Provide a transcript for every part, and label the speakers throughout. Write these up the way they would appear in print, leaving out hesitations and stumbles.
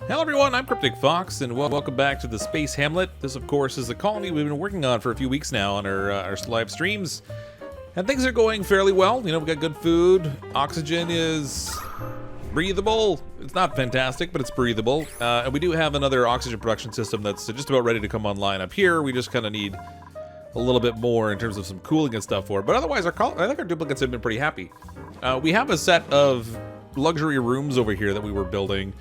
Speaker 1: Hello everyone, I'm CrypticFox, and welcome back to the Space Hamlet. This, of course, is the colony we've been working on for a few weeks now on our live streams. And things are going fairly well. You know, we've got good food. Oxygen is breathable. It's not fantastic, but it's breathable. And we do have another oxygen production system that's just about ready to come online up here. We just kind of need a little bit more in terms of some cooling and stuff for it. But otherwise, I think our duplicates have been pretty happy. We have a set of luxury rooms over here that we were building.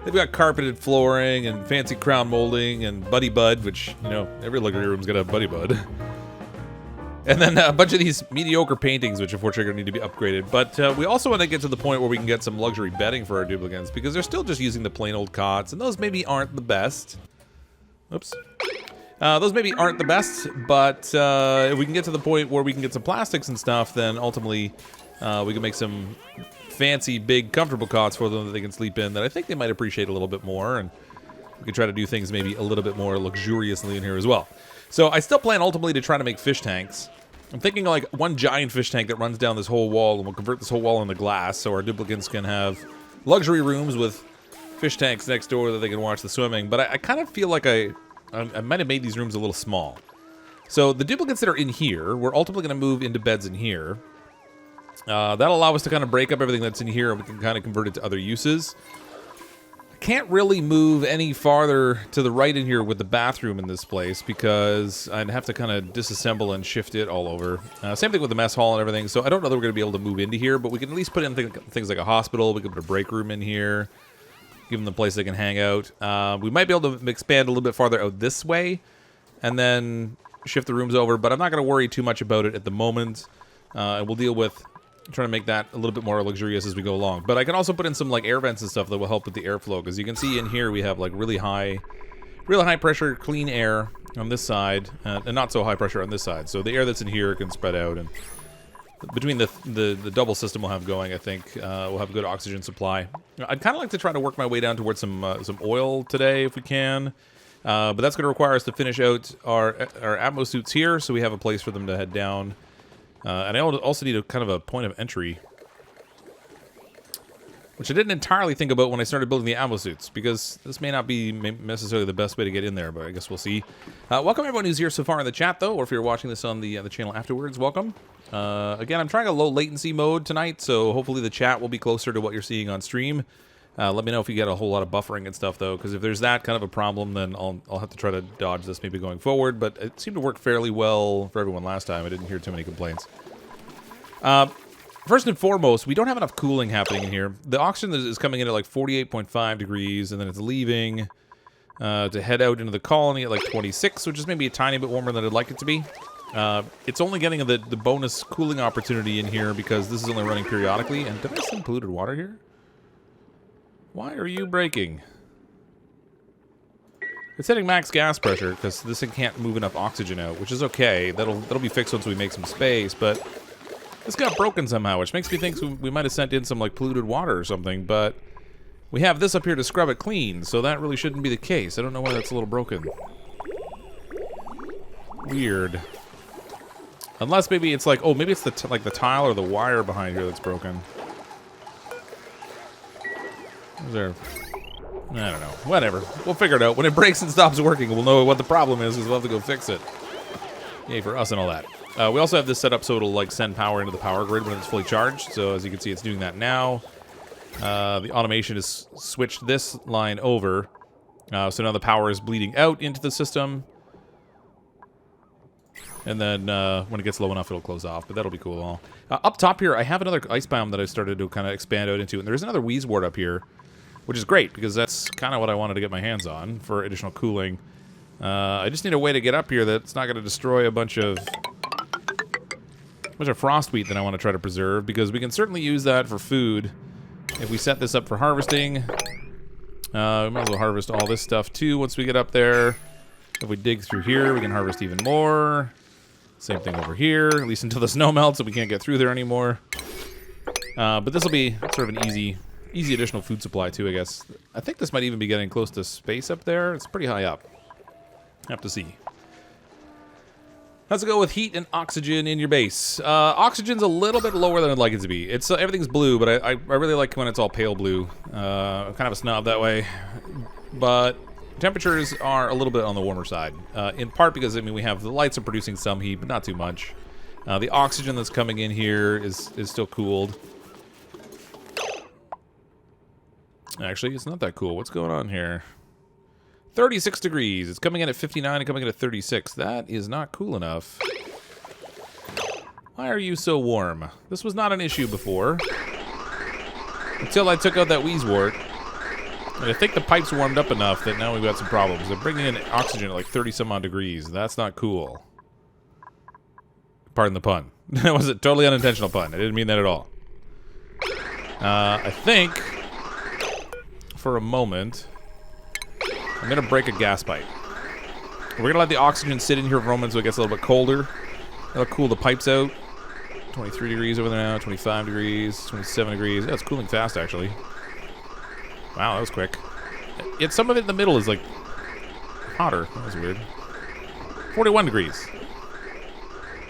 Speaker 1: They've got carpeted flooring and fancy crown molding and Buddy Bud, which, you know, every luxury room's got a Buddy Bud. And then a bunch of these mediocre paintings, which unfortunately are going to need to be upgraded. But we also want to get to the point where we can get some luxury bedding for our duplicants, because they're still just using the plain old cots, and those maybe aren't the best. Oops. Those maybe aren't the best, but if we can get to the point where we can get some plastics and stuff, then ultimately we can make some fancy, big, comfortable cots for them that they can sleep in that I think they might appreciate a little bit more, and we can try to do things maybe a little bit more luxuriously in here as well. So I still plan ultimately to try to make fish tanks. I'm thinking like one giant fish tank that runs down this whole wall, and we'll convert this whole wall into glass so our duplicants can have luxury rooms with fish tanks next door that they can watch the swimming. But I kind of feel like I might have made these rooms a little small. So the duplicates that are in here, we're ultimately going to move into beds in here. That'll allow us to kind of break up everything that's in here, and we can kind of convert it to other uses. I can't really move any farther to the right in here with the bathroom in this place, because I'd have to kind of disassemble and shift it all over. Same thing with the mess hall and everything, so I don't know that we're going to be able to move into here, but we can at least put in things like a hospital. We can put a break room in here, give them the place they can hang out. We might be able to expand a little bit farther out this way, and then shift the rooms over, but I'm not going to worry too much about it at the moment. And we'll deal with trying to make that a little bit more luxurious as we go along. But I can also put in some like air vents and stuff that will help with the airflow, because you can see in here we have like really high pressure clean air on this side, and not so high pressure on this side. So the air that's in here can spread out, and between the double system we'll have going, I think we'll have good oxygen supply. I'd kind of like to try to work my way down towards some oil today if we can, but that's going to require us to finish out our atmo suits here, so we have a place for them to head down. And I also need a kind of a point of entry, which I didn't entirely think about when I started building the ammo suits, because this may not be necessarily the best way to get in there, but I guess we'll see. Welcome everyone who's here so far in the chat, though, or if you're watching this on the channel afterwards, welcome. Again, I'm trying a low latency mode tonight, so hopefully the chat will be closer to what you're seeing on stream. Let me know if you get a whole lot of buffering and stuff, though, because if there's that kind of a problem, then I'll have to try to dodge this maybe going forward. But it seemed to work fairly well for everyone last time. I didn't hear too many complaints. First and foremost, we don't have enough cooling happening in here. The oxygen is coming in at like 48.5 degrees, and then it's leaving to head out into the colony at like 26, which is maybe a tiny bit warmer than I'd like it to be. It's only getting the bonus cooling opportunity in here because this is only running periodically. And did I send polluted water here? Why are you breaking? It's hitting max gas pressure because this thing can't move enough oxygen out, which is okay. That'll be fixed once we make some space, but this got broken somehow, which makes me think we might have sent in some like polluted water or something, but we have this up here to scrub it clean, so that really shouldn't be the case. I don't know why that's a little broken. Weird. Unless maybe it's like, oh, maybe it's the tile or the wire behind here that's broken. Is there? I don't know. Whatever. We'll figure it out. When it breaks and stops working, we'll know what the problem is, because we'll have to go fix it. Yay for us and all that. We also have this set up so it'll like send power into the power grid when it's fully charged. So as you can see, it's doing that now. The automation has switched this line over. So now the power is bleeding out into the system. And then when it gets low enough, it'll close off. But that'll be cool. Up top here, I have another ice biome that I started to kind of expand out into. And there's another wheeze wart up here, which is great, because that's kind of what I wanted to get my hands on for additional cooling. I just need a way to get up here that's not going to destroy a bunch of frost wheat that I want to try to preserve, because we can certainly use that for food. If we set this up for harvesting, we might as well harvest all this stuff too once we get up there. If we dig through here, we can harvest even more. Same thing over here, at least until the snow melts and we can't get through there anymore. But this will be sort of an easy additional food supply too, I guess. I think this might even be getting close to space up there. It's pretty high up. Have to see. How's it go with heat and oxygen in your base? Oxygen's a little bit lower than I'd like it to be. It's everything's blue, but I really like when it's all pale blue. I'm kind of a snob that way. but temperatures are a little bit on the warmer side. In part because, I mean, we have the lights are producing some heat, but not too much. The oxygen that's coming in here is still cooled. Actually, it's not that cool. What's going on here? 36 degrees. It's coming in at 59 and coming in at 36. That is not cool enough. Why are you so warm? This was not an issue before. Until I took out that Wheezewort. And I think the pipes warmed up enough that now we've got some problems. They're bringing in oxygen at like 30 some odd degrees. That's not cool. Pardon the pun. That was a totally unintentional pun. I didn't mean that at all. I think, for a moment, I'm going to break a gas pipe. We're going to let the oxygen sit in here for a moment so it gets a little bit colder. That'll cool the pipes out. 23 degrees over there now, 25 degrees, 27 degrees. Yeah, it's cooling fast, actually. Wow, that was quick. Yet some of it in the middle is, like, hotter. That was weird. 41 degrees.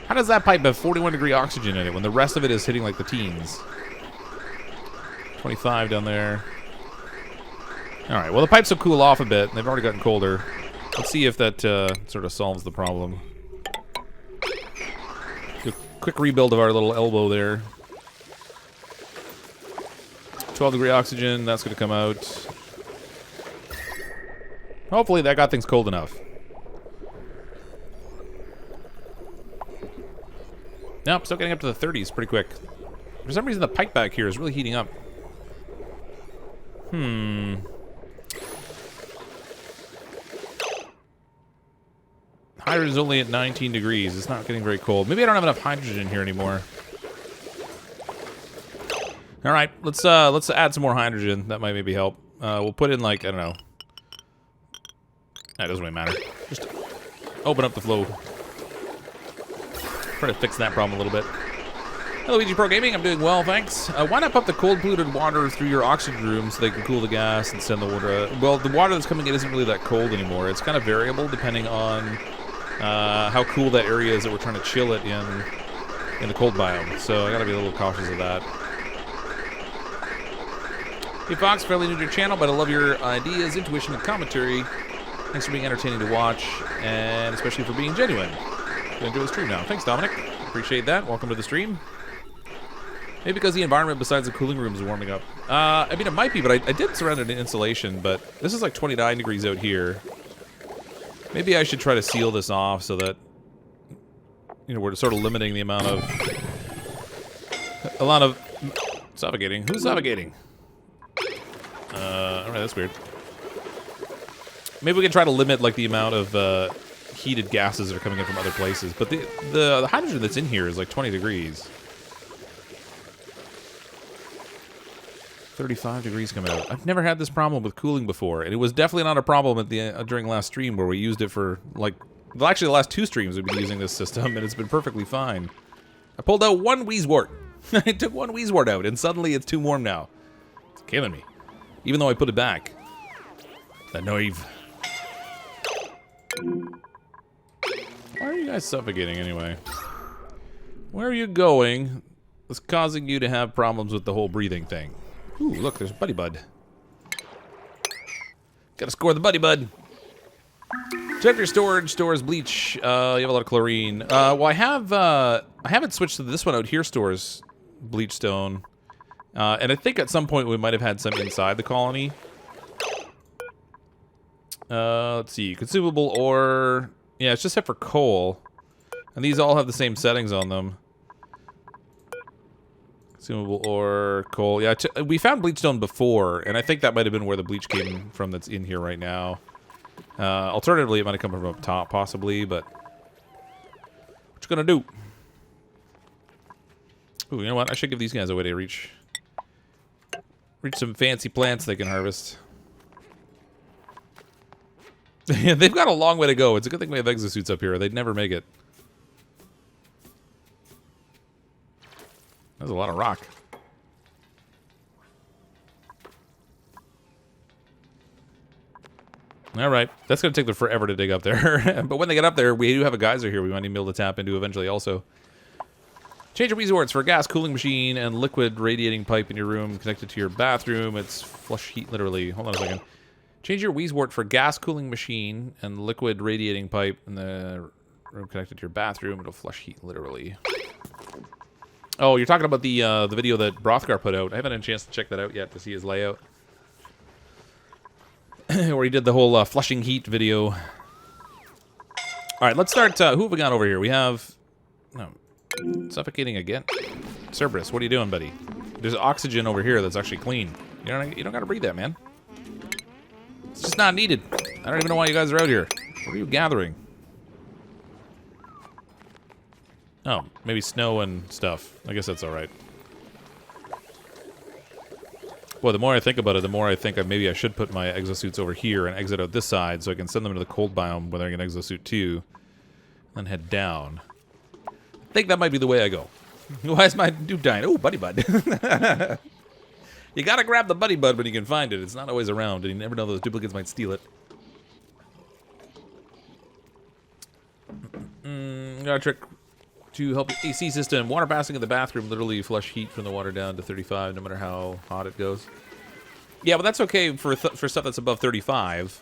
Speaker 1: How does that pipe have 41 degree oxygen in it when the rest of it is hitting, like, the teens? 25 down there. Alright, well, the pipes will cool off a bit. They've already gotten colder. Let's see if that sort of solves the problem. Do a quick rebuild of our little elbow there. 12 degree oxygen, that's going to come out. Hopefully that got things cold enough. Nope, still getting up to the 30s pretty quick. For some reason the pipe back here is really heating up. Hydrogen's only at 19 degrees. It's not getting very cold. Maybe I don't have enough hydrogen in here anymore. All right, let's add some more hydrogen. That might maybe help. We'll put in, like, I don't know. That doesn't really matter. Just open up the flow. Try to fix that problem a little bit. Hello, Luigi Pro Gaming. I'm doing well, thanks. Why not pump the cold polluted water through your oxygen room so they can cool the gas and send the water? Well, the water that's coming in isn't really that cold anymore. It's kind of variable depending on how cool that area is that we're trying to chill it in the cold biome. So I gotta be a little cautious of that. Hey Fox, fairly new to your channel, but I love your ideas, intuition, and commentary. Thanks for being entertaining to watch, and especially for being genuine. Gonna do a stream now. Thanks, Dominic. Appreciate that. Welcome to the stream. Maybe because the environment besides the cooling room is warming up. I mean, it might be, but I did surround it in insulation, but this is like 29 degrees out here. Maybe I should try to seal this off so that, you know, we're sort of limiting the amount of... A lot of... Suffocating. Who's suffocating? Alright, that's weird. Maybe we can try to limit, like, the amount of heated gases that are coming in from other places. But the hydrogen that's in here is like 20 degrees. 35 degrees coming out. I've never had this problem with cooling before, and it was definitely not a problem at the during last stream where we used it for, like... Well, actually, the last 2 streams we've been using this system, and it's been perfectly fine. I pulled out 1 Wheezewort. I took 1 Wheezewort out, and suddenly it's too warm now. It's killing me. Even though I put it back. That naive. Why are you guys suffocating anyway? Where are you going that's causing you to have problems with the whole breathing thing? Ooh, look, there's Buddy Bud. Gotta score the Buddy Bud. Check your storage. Stores bleach. You have a lot of chlorine. Well, I haven't switched to this one out here. Stores bleach stone. And I think at some point we might have had some inside the colony. Let's see. Consumable ore. Yeah, it's just set for coal. And these all have the same settings on them. Consumable ore, coal. Yeah, we found bleach stone before, and I think that might have been where the bleach came from that's in here right now. Alternatively, it might have come from up top, possibly, but... What you gonna do? Ooh, you know what? I should give these guys a way to reach some fancy plants they can harvest. Yeah, they've got a long way to go. It's a good thing we have exosuits up here. They'd never make it. That's a lot of rock. Alright, that's going to take them forever to dig up there. But when they get up there, we do have a geyser here we might need to be able to tap into eventually also. Change your resorts for a gas cooling machine and liquid radiating pipe in your room connected to your bathroom. It's flush heat, literally. Hold on a second. Change your Weezewort for gas cooling machine and liquid radiating pipe in the room connected to your bathroom. It'll flush heat, literally. Oh, you're talking about the video that Brothgar put out. I haven't had a chance to check that out yet to see his layout. Where he did the whole flushing heat video. All right, let's start. Who have we got over here? We have... No, suffocating again. Cerberus, what are you doing, buddy? There's oxygen over here that's actually clean. You don't got to breathe that, man. It's just not needed. I don't even know why you guys are out here. What are you gathering? Oh, maybe snow and stuff. I guess that's all right. Boy, the more I think about it, the more I think maybe I should put my exosuits over here and exit out this side so I can send them to the cold biome when they're in exosuit 2. Then head down. I think that might be the way I go. Why is my dude dying? Oh, Buddy Bud. You gotta grab the Buddy Bud when you can find it. It's not always around, and you never know those duplicates might steal it. Got a trick to help your AC system. Water passing in the bathroom literally flush heat from the water down to 35, no matter how hot it goes. Yeah, but that's okay for stuff that's above 35.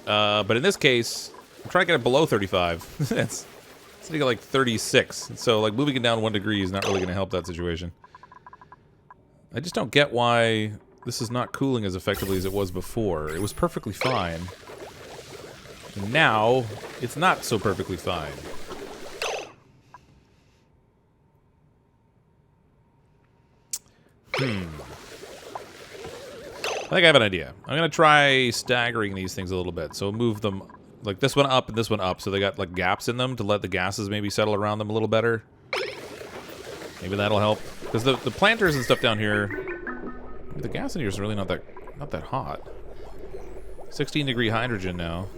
Speaker 1: But in this case, I'm trying to get it below 35. It's sitting at like 36. So like moving it down 1 degree is not really going to help that situation. I just don't get why this is not cooling as effectively as it was before. It was perfectly fine. And now, it's not so perfectly fine. I think I have an idea. I'm going to try staggering these things a little bit. So move them, like this one up and this one up. So they got like gaps in them to let the gases maybe settle around them a little better. Maybe that'll help. Because the planters and stuff down here, the gas in here is really not that hot. 16-degree hydrogen now.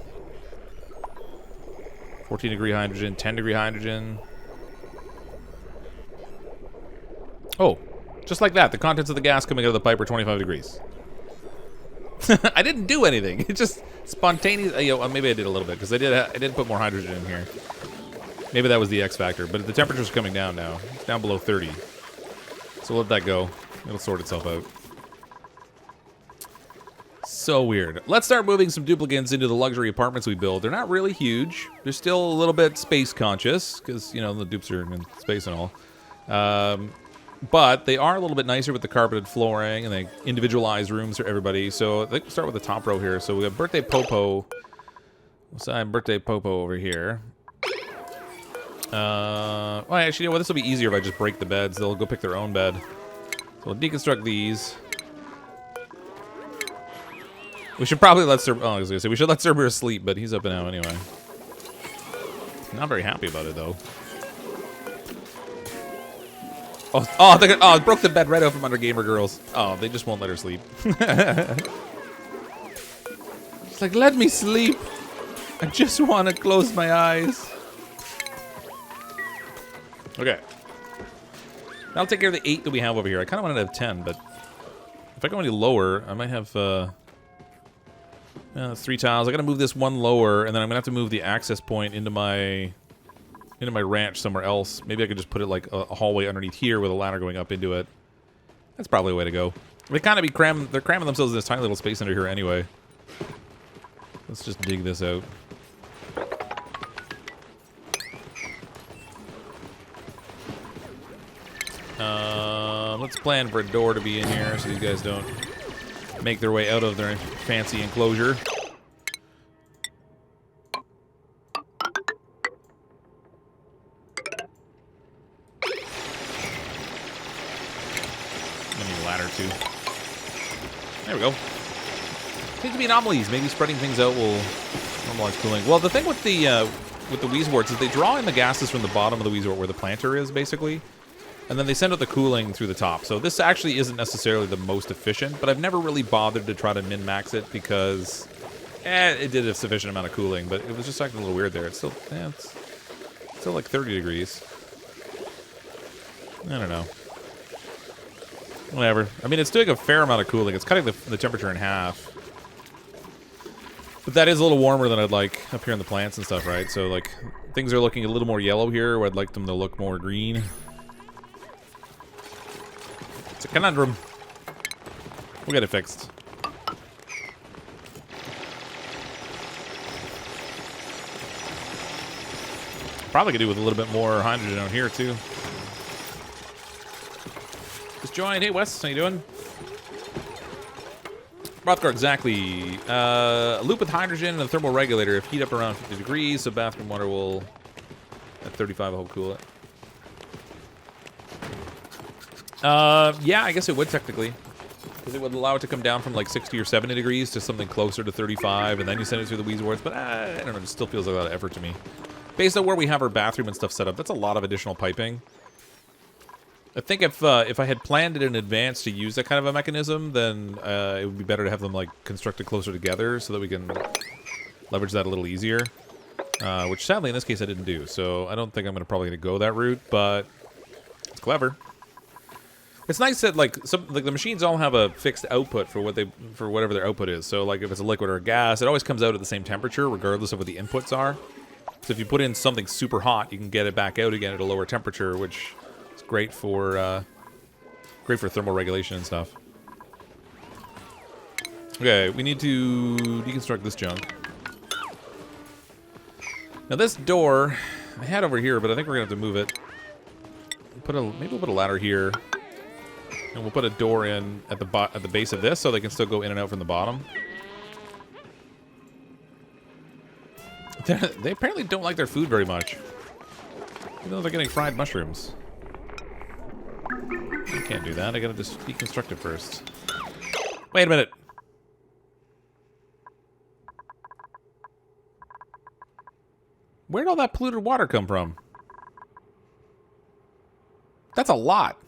Speaker 1: 14-degree hydrogen, 10-degree hydrogen. Oh, just like that. The contents of the gas coming out of the pipe are 25 degrees. I didn't do anything. It just spontaneous. Maybe I did a little bit because I did put more hydrogen in here. Maybe that was the X factor. But the temperature's coming down now. It's down below 30. So we'll let that go. It'll sort itself out. So weird. Let's start moving some duplicants into the luxury apartments we build. They're not really huge. They're still a little bit space conscious because, you know, the dupes are in space and all. But they are a little bit nicer with the carpeted flooring and they individualize rooms for everybody. So I think we'll start with the top row here. So we have Birthday Popo. We'll sign Birthday Popo over here. Well, actually, you know what? This will be easier if I just break the beds. They'll go pick their own bed. So we'll deconstruct these. We should probably let Cerberus... Oh, I was going to say, we should let Cerberus sleep, but he's up and out anyway. Not very happy about it, though. Oh, it broke the bed right out from under Gamer Girls. Oh, they just won't let her sleep. It's like, let me sleep. I just want to close my eyes. Okay. I'll take care of the 8 that we have over here. I kind of wanted to have 10, but if I go any lower, I might have... that's 3 tiles. I gotta move this one lower, and then I'm gonna have to move the access point into my ranch somewhere else. Maybe I could just put it like a hallway underneath here with a ladder going up into it. That's probably the way to go. They kind of they're cramming themselves in this tiny little space under here anyway. Let's just dig this out. Let's plan for a door to be in here so these guys don't make their way out of their fancy enclosure. I need a ladder too. There we go. Seems to be anomalies. Maybe spreading things out will normalize cooling. Well, the thing with the Weezeworts is they draw in the gases from the bottom of the Weezewort where the planter is, basically. And then they send out the cooling through the top. So this actually isn't necessarily the most efficient, but I've never really bothered to try to min-max it because it did a sufficient amount of cooling, but it was just acting a little weird there. It's still, it's still like 30 degrees. I don't know. Whatever. I mean, it's doing a fair amount of cooling. It's cutting the temperature in half. But that is a little warmer than I'd like up here in the plants and stuff, right? So, like, things are looking a little more yellow here, where I'd like them to look more green. It's a conundrum. We'll get it fixed. Probably could do with a little bit more hydrogen out here too. Just joined. Hey Wes, how you doing? Rothgar, exactly. A loop with hydrogen and a thermal regulator. If heat up around 50 degrees, so bathroom water will at 35 will help cool it. Yeah, I guess it would technically. Because it would allow it to come down from like 60 or 70 degrees to something closer to 35, and then you send it through the Weezeworth. But I don't know, it still feels like a lot of effort to me. Based on where we have our bathroom and stuff set up, that's a lot of additional piping. I think if I had planned it in advance to use that kind of a mechanism, then it would be better to have them like constructed closer together so that we can leverage that a little easier. Which sadly in this case I didn't do, so I don't think I'm probably gonna go that route, but it's clever. It's nice that like the machines all have a fixed output for whatever their output is. So like if it's a liquid or a gas, it always comes out at the same temperature regardless of what the inputs are. So if you put in something super hot, you can get it back out again at a lower temperature, which is great for thermal regulation and stuff. Okay, we need to deconstruct this junk. Now this door I had over here, but I think we're gonna have to move it. Maybe we'll put a ladder here. And we'll put a door in at the base of this so they can still go in and out from the bottom. They apparently don't like their food very much. Even though they're getting fried mushrooms. I can't do that. I gotta just deconstruct it first. Wait a minute. Where'd all that polluted water come from? That's a lot.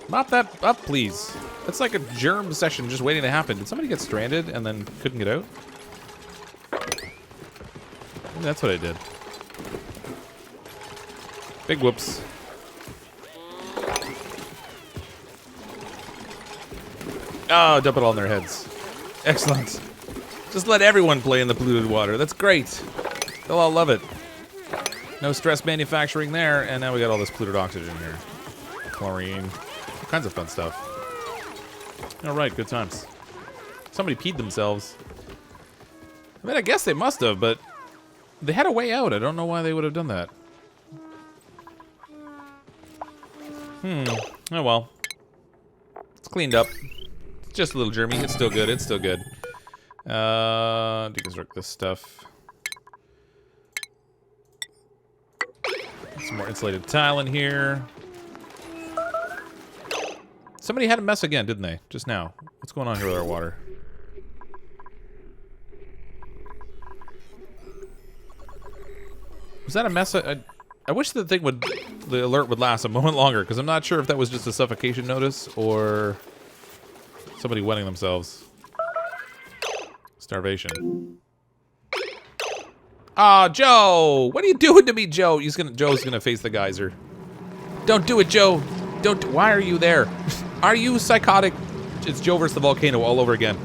Speaker 1: Mop that up, please. That's like a germ session just waiting to happen. Did somebody get stranded and then couldn't get out? Maybe that's what I did. Big whoops. Oh, dump it all in their heads. Excellent. Just let everyone play in the polluted water. That's great. They'll all love it. No stress manufacturing there, and now we got all this polluted oxygen here. Chlorine. All kinds of fun stuff. Alright, good times. Somebody peed themselves. I mean, I guess they must have, but they had a way out. I don't know why they would have done that. Oh well. It's cleaned up. It's just a little germy. It's still good. It's still good. Deconstruct this stuff. Some more insulated tile in here. Somebody had a mess again, didn't they? Just now. What's going on here with our water? Was that a mess? I wish the alert would last a moment longer, because I'm not sure if that was just a suffocation notice or somebody wetting themselves. Starvation. Ah, Joe! What are you doing to me, Joe? Joe's gonna face the geyser. Don't do it, Joe! Why are you there? Are you psychotic? It's Joe versus the volcano all over again.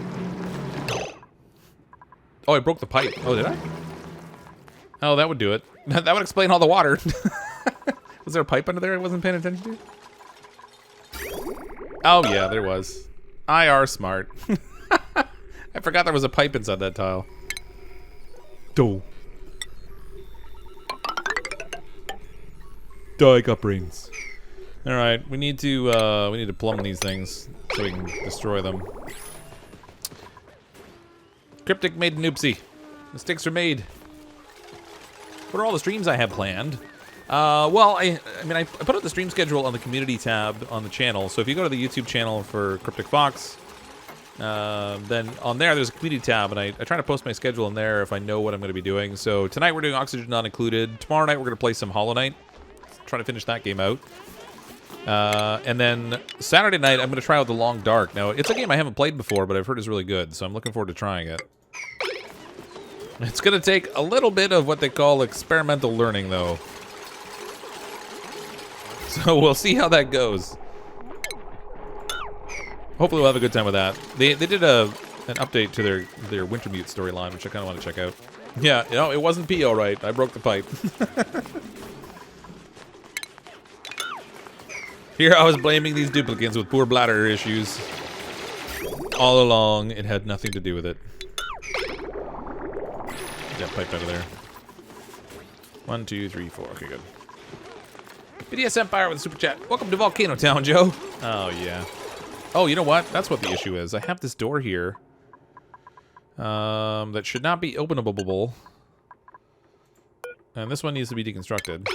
Speaker 1: Oh, I broke the pipe. Oh, did I? Oh, that would do it. That would explain all the water. Was there a pipe under there I wasn't paying attention to? Oh, yeah, there was. I are smart. I forgot there was a pipe inside that tile. Doh. Duh, I got brains. All right, we need to plumb these things so we can destroy them. Cryptic made an oopsie. Mistakes are made. What are all the streams I have planned? Well, I mean, I put up the stream schedule on the community tab on the channel. So if you go to the YouTube channel for CrypticFox, then on there's a community tab, and I try to post my schedule in there if I know what I'm going to be doing. So tonight we're doing Oxygen Not Included. Tomorrow night we're going to play some Hollow Knight. Try to finish that game out. And then Saturday night, I'm going to try out The Long Dark. Now, it's a game I haven't played before, but I've heard is really good, so I'm looking forward to trying it. It's going to take a little bit of what they call experimental learning, though. So we'll see how that goes. Hopefully we'll have a good time with that. They did an update to their Wintermute storyline, which I kind of want to check out. Yeah, you know, it wasn't pee all right. I broke the pipe. Here I was blaming these duplicants with poor bladder issues. All along, it had nothing to do with it. that pipe out of there. 1, 2, 3, 4. Okay, good. BDS Empire with a super chat. Welcome to Volcano Town, Joe. Oh, yeah. Oh, you know what? That's what the issue is. I have this door here. That should not be openable. And this one needs to be deconstructed.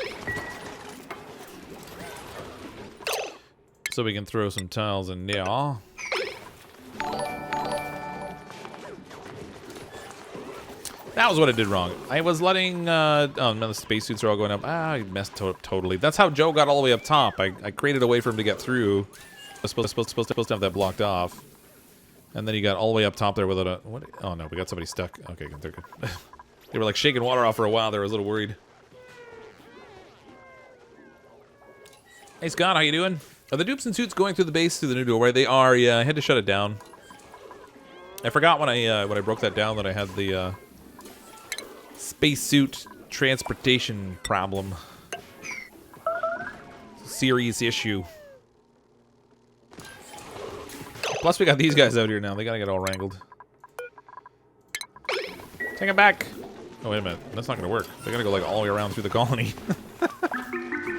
Speaker 1: So we can throw some tiles in there. That was what I did wrong. I was letting, oh no, the spacesuits are all going up. Ah, I messed up totally. That's how Joe got all the way up top. I created a way for him to get through. I was supposed to have that blocked off. And then he got all the way up top there without a, what? Oh no, we got somebody stuck. Okay, they're good. They were like shaking water off for a while there. I was a little worried. Hey Scott, how you doing? Are the dupes and suits going through the base through the new doorway? They are, yeah. I had to shut it down. I forgot when I broke that down that I had the spacesuit transportation problem. Serious issue. Plus we got these guys out here now. They gotta get all wrangled. Take it back. Oh, wait a minute. That's not gonna work. They gotta go like all the way around through the colony.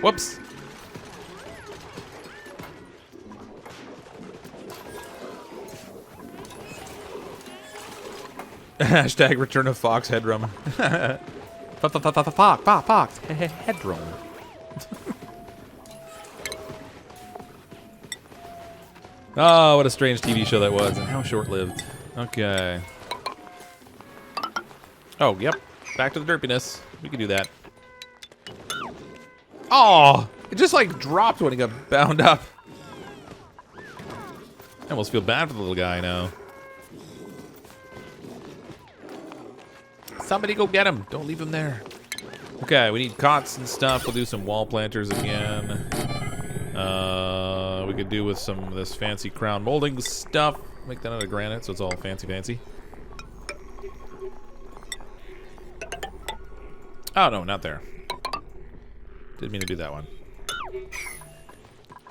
Speaker 1: Whoops. Hashtag return of Fox headroom. Fox headroom. Oh, what a strange TV show that was, and how short-lived. Okay. Oh, yep. Back to the derpiness. We can do that. Oh! It just, like, dropped when he got bound up. I almost feel bad for the little guy now. Somebody go get him. Don't leave him there. Okay, we need cots and stuff. We'll do some wall planters again. We could do with some of this fancy crown molding stuff. Make that out of granite so it's all fancy. Oh, no, not there. Didn't mean to do that one.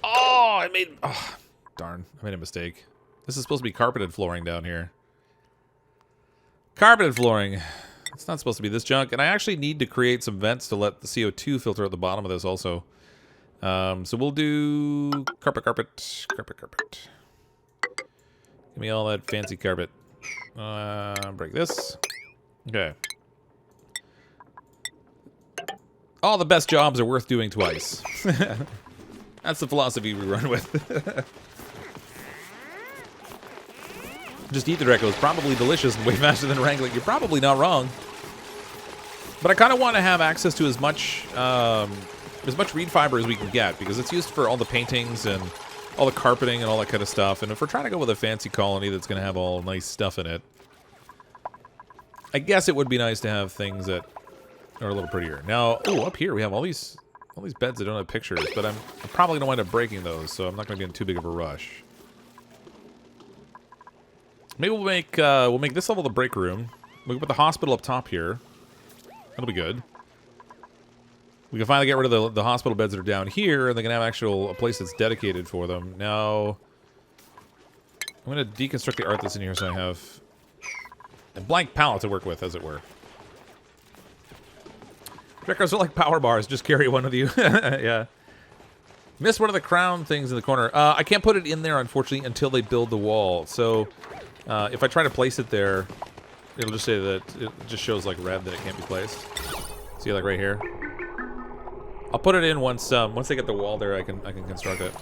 Speaker 1: Oh, oh, darn. I made a mistake. This is supposed to be carpeted flooring down here. Carpeted flooring. It's not supposed to be this junk. And I actually need to create some vents to let the CO2 filter at the bottom of this also. So we'll do carpet. Give me all that fancy carpet. Break this. Okay. All the best jobs are worth doing twice. That's the philosophy we run with. Just eat the Recco is probably delicious and way faster than wrangling. You're probably not wrong. But I kind of want to have access to as much reed fiber as we can get, because it's used for all the paintings and all the carpeting and all that kind of stuff. And if we're trying to go with a fancy colony that's going to have all nice stuff in it, I guess it would be nice to have things that are a little prettier. Now, ooh, up here we have all these beds that don't have pictures, but I'm probably going to wind up breaking those, so I'm not going to be in too big of a rush. Maybe we'll make this level the break room. We'll put the hospital up top here. That'll be good. We can finally get rid of the hospital beds that are down here, and they can have a place that's dedicated for them. Now, I'm going to deconstruct the art that's in here so I have a blank palette to work with, as it were. Records are like power bars. Just carry one with you. Yeah. Missed one of the crown things in the corner. I can't put it in there, unfortunately, until they build the wall. So, if I try to place it there, it'll just say that it just shows like red that it can't be placed. See, like right here. I'll put it in once they get the wall there. I can construct it.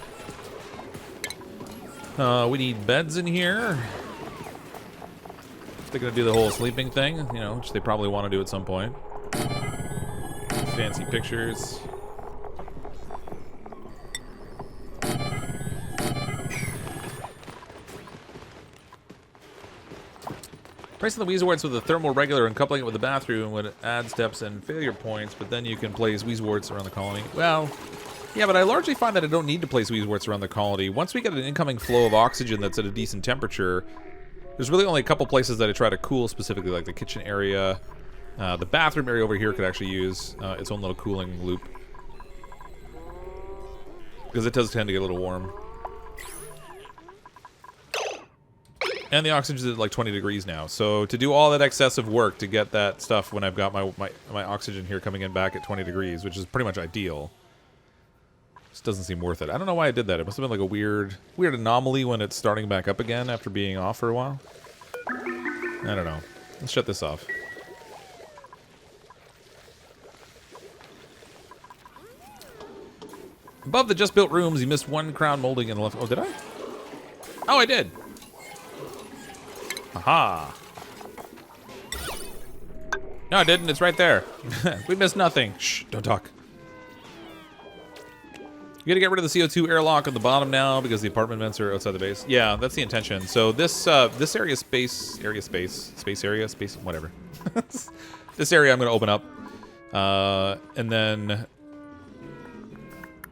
Speaker 1: We need beds in here. If they're gonna do the whole sleeping thing, you know, which they probably want to do at some point. Fancy pictures. Placing the Wheeze warts with a thermal regular and coupling it with the bathroom would add steps and failure points, but then you can place Wheeze warts around the colony. Well, yeah, but I largely find that I don't need to place Wheeze warts around the colony. Once we get an incoming flow of oxygen that's at a decent temperature, there's really only a couple places that I try to cool, specifically like the kitchen area. The bathroom area over here could actually use its own little cooling loop, because it does tend to get a little warm. And the oxygen's at like 20 degrees now. So to do all that excessive work to get that stuff when I've got my oxygen here coming in back at 20 degrees, which is pretty much ideal, just doesn't seem worth it. I don't know why I did that. It must have been like a weird anomaly when it's starting back up again after being off for a while. I don't know. Let's shut this off. Above the just built rooms, you missed one crown molding in the left. Oh, did I? Oh, I did. Aha. No, I didn't. It's right there. We missed nothing. Shh, don't talk. You gotta get rid of the CO2 airlock on the bottom now because the apartment vents are outside the base. Yeah, that's the intention. So this this area space, whatever. This area I'm gonna open up, and then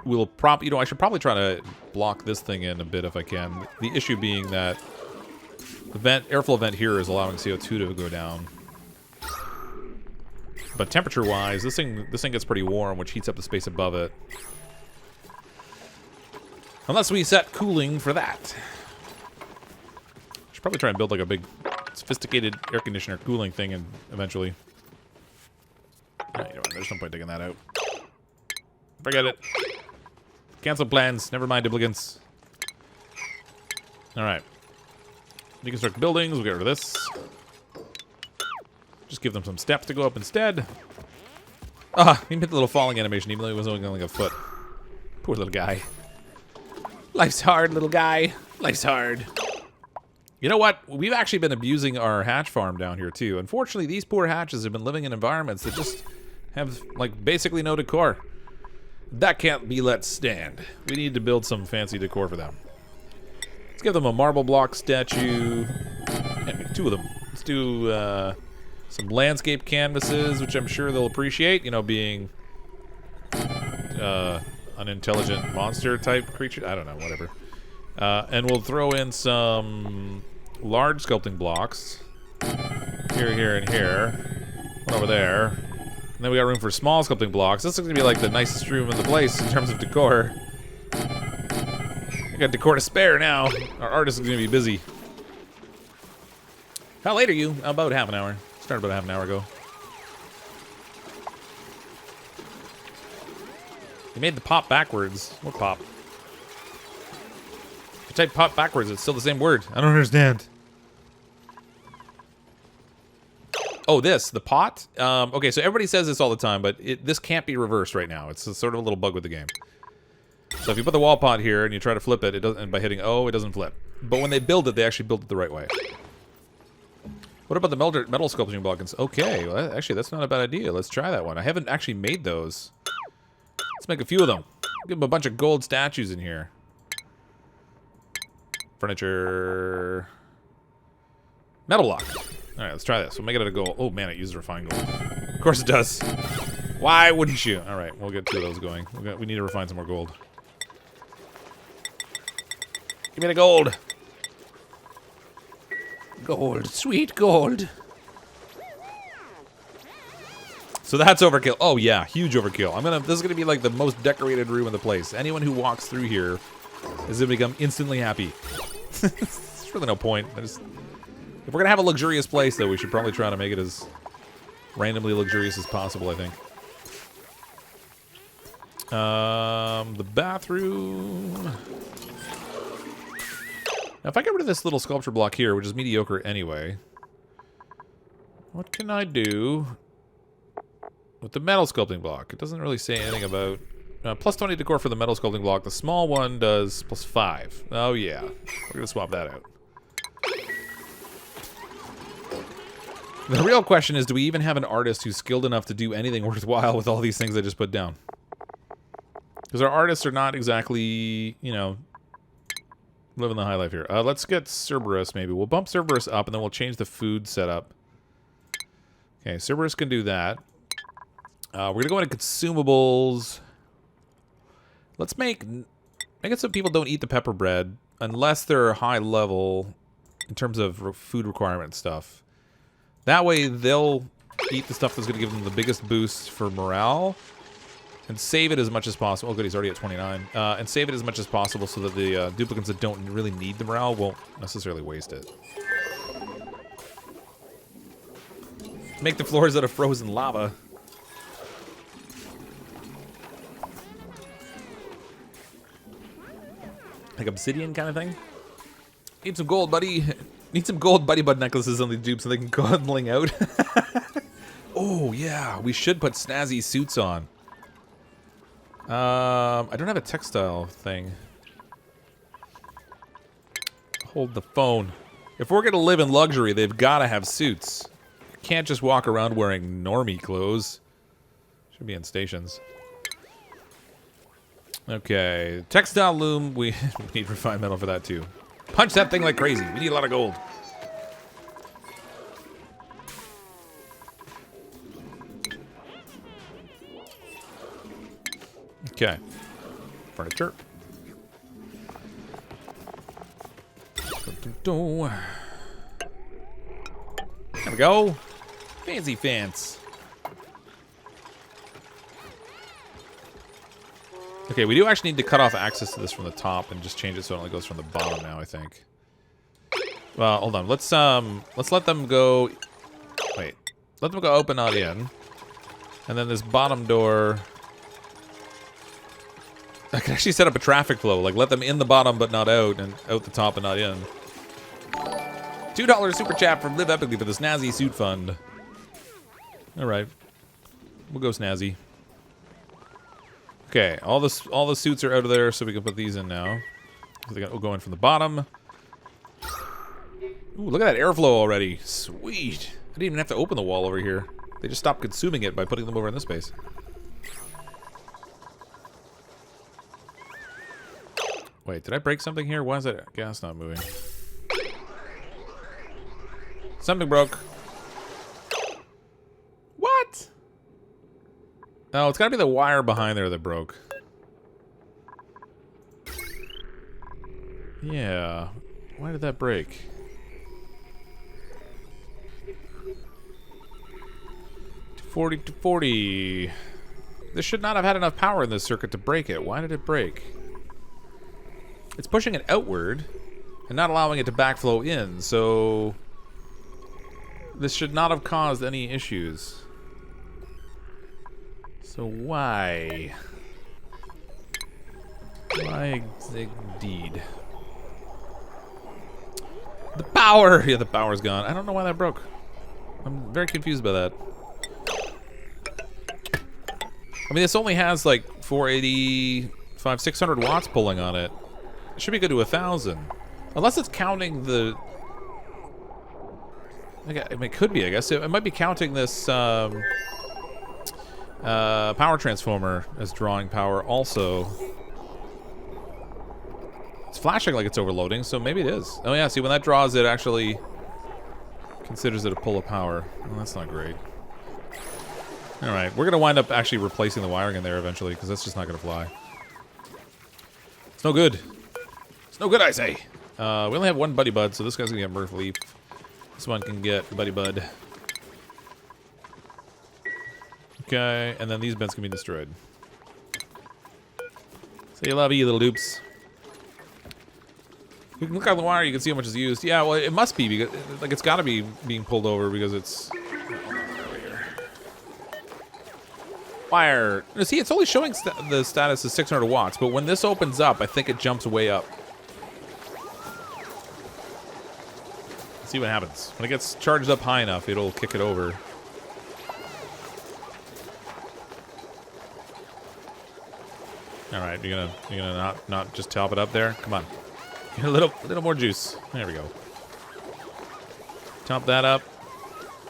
Speaker 1: we'll I should probably try to block this thing in a bit if I can. The issue being that the airflow vent here is allowing CO2 to go down. But temperature-wise, this thing gets pretty warm, which heats up the space above it. Unless we set cooling for that. Should probably try and build like a big, sophisticated air conditioner cooling thing and eventually. You know what, there's no point taking that out. Forget it. Cancel plans. Never mind, duplicants. Alright. Deconstruct buildings. We'll get rid of this. Just give them some steps to go up instead. Ah, he made the little falling animation even though he was only going like a foot. Poor little guy. Life's hard, little guy. Life's hard. You know what? We've actually been abusing our hatch farm down here too. Unfortunately, these poor hatches have been living in environments that just have like basically no decor. That can't be let stand. We need to build some fancy decor for them. Let's give them a marble block statue. Yeah, make two of them. Let's do some landscape canvases, which I'm sure they'll appreciate. You know, being unintelligent monster type creature. I don't know, whatever. And we'll throw in some large sculpting blocks. Here, here, and here. One over there. And then we got room for small sculpting blocks. This is going to be like the nicest room in the place in terms of decor. We got decor to spare now. Our artist is going to be busy. How late are you? About half an hour. Started about half an hour ago. You made the pop backwards. What pop? If you type pop backwards, it's still the same word. I don't understand. Oh, the pot? Okay, so everybody says this all the time, but this can't be reversed right now. It's sort of a little bug with the game. So if you put the wall pot here and you try to flip it, and by hitting O, it doesn't flip. But when they build it, they actually build it the right way. What about the metal sculpting block? Okay, well, actually, that's not a bad idea. Let's try that one. I haven't actually made those. Let's make a few of them. Give them a bunch of gold statues in here. Furniture. Metal block. All right, let's try this. We'll make it out of gold. Oh, man, it uses refined gold. Of course it does. Why wouldn't you? All right, we'll get two of those going. We need to refine some more gold. Give me the gold. Gold. Sweet gold. So that's overkill. Oh, yeah, huge overkill. This is gonna be like the most decorated room in the place. Anyone who walks through here is gonna become instantly happy. There's really no point. If we're gonna have a luxurious place, though, we should probably try to make it as randomly luxurious as possible, I think. The bathroom. Now, if I get rid of this little sculpture block here, which is mediocre anyway, what can I do with the metal sculpting block? It doesn't really say anything about... plus 20 decor for the metal sculpting block. The small one does plus 5. Oh, yeah. We're going to swap that out. The real question is, do we even have an artist who's skilled enough to do anything worthwhile with all these things I just put down? Because our artists are not exactly, you know, living the high life here. Let's get Cerberus, maybe. We'll bump Cerberus up, and then we'll change the food setup. Okay, Cerberus can do that. We're going to go into consumables. Let's make it so people don't eat the pepper bread unless they're high level in terms of food requirement stuff. That way, they'll eat the stuff that's going to give them the biggest boost for morale. And save it as much as possible. Oh, good, he's already at 29. And save it as much as possible so that the duplicants that don't really need the morale won't necessarily waste it. Make the floors out of frozen lava. Like obsidian kind of thing. Need some gold, buddy. Need some gold buddy bud necklaces on the dupes so they can go huddling out. Oh, yeah. We should put snazzy suits on. I don't have a textile thing. Hold the phone. If we're going to live in luxury, they've got to have suits. You can't just walk around wearing normie clothes. Should be in stations. Okay. Textile loom. We need refined metal for that, too. Punch that thing like crazy. We need a lot of gold. Okay. Furniture. There we go. Fancy fence. Okay, we do actually need to cut off access to this from the top and just change it so it only goes from the bottom now, I think. Well, hold on. Let's let them go. Wait. Let them go open, not in. And then this bottom door. I can actually set up a traffic flow. Like, let them in the bottom but not out, and out the top and not in. $2 super chat from Live Epically for the Snazzy Suit Fund. Alright. We'll go Snazzy. Okay, all the suits are out of there, so we can put these in now. So they go in from the bottom. Ooh, look at that airflow already. Sweet. I didn't even have to open the wall over here. They just stopped consuming it by putting them over in this space. Wait, did I break something here? Why is that gas not moving? Something broke. What? Oh, it's gotta be the wire behind there that broke. Yeah. Why did that break? to 40. This should not have had enough power in this circuit to break it. Why did it break? It's pushing it outward and not allowing it to backflow in, so this should not have caused any issues. So why? Why indeed? The power! Yeah, the power's gone. I don't know why that broke. I'm very confused by that. I mean, this only has like 485, 600 watts pulling on it. It should be good to 1,000. Unless it's counting the... I mean, it could be, I guess. It might be counting this power transformer as drawing power also. It's flashing like it's overloading, so maybe it is. Oh yeah, see, when that draws, it actually considers it a pull of power. Well, that's not great. Alright, we're going to wind up actually replacing the wiring in there eventually, because that's just not going to fly. It's no good. It's no good, I say. We only have one Buddy Bud, so this guy's going to get Mirth Leaf. This one can get Buddy Bud. Okay, and then these beds can be destroyed. Say love you, little dupes. You can look on the wire, you can see how much is used. Yeah, well, it must be, because like it's got to be being pulled over because it's... Wire. See, it's only showing the status is 600 watts, but when this opens up, I think it jumps way up. Let's see what happens. When it gets charged up high enough, it'll kick it over. All right, you're gonna not just top it up there. Come on, get a little more juice. There we go. Top that up.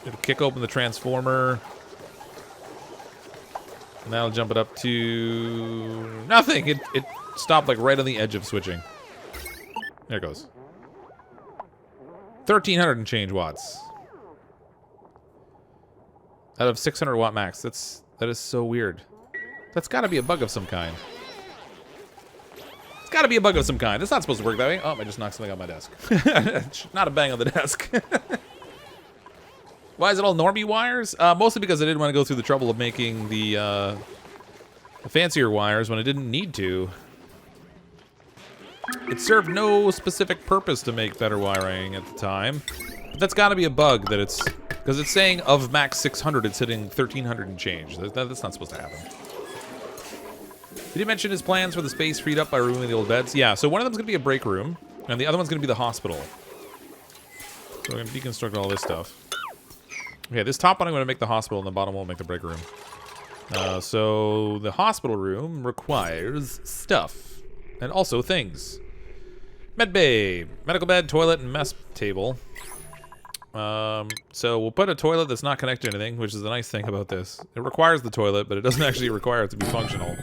Speaker 1: It'll kick open the transformer. And that'll jump it up to nothing. It stopped like right on the edge of switching. There it goes. 1,300 and change watts. Out of 600 watt max. That is so weird. That's got to be a bug of some kind. It's got to be a bug of some kind. It's not supposed to work that way. Oh, I just knocked something on my desk. Not a bang on the desk. Why is it all normie wires? Mostly because I didn't want to go through the trouble of making the fancier wires when I didn't need to. It served no specific purpose to make better wiring at the time. But that's got to be a bug that it's... Because it's saying of max 600, it's hitting 1,300 and change. That's not supposed to happen. Did he mention his plans for the space freed up by removing the old beds? Yeah, so one of them's going to be a break room, and the other one's going to be the hospital. So we're going to deconstruct all this stuff. Okay, this top one I'm going to make the hospital, and the bottom one will make the break room. So the hospital room requires stuff, and also things. Med bay, medical bed, toilet, and mess table. So we'll put a toilet that's not connected to anything, which is the nice thing about this. It requires the toilet, but it doesn't actually require it to be functional.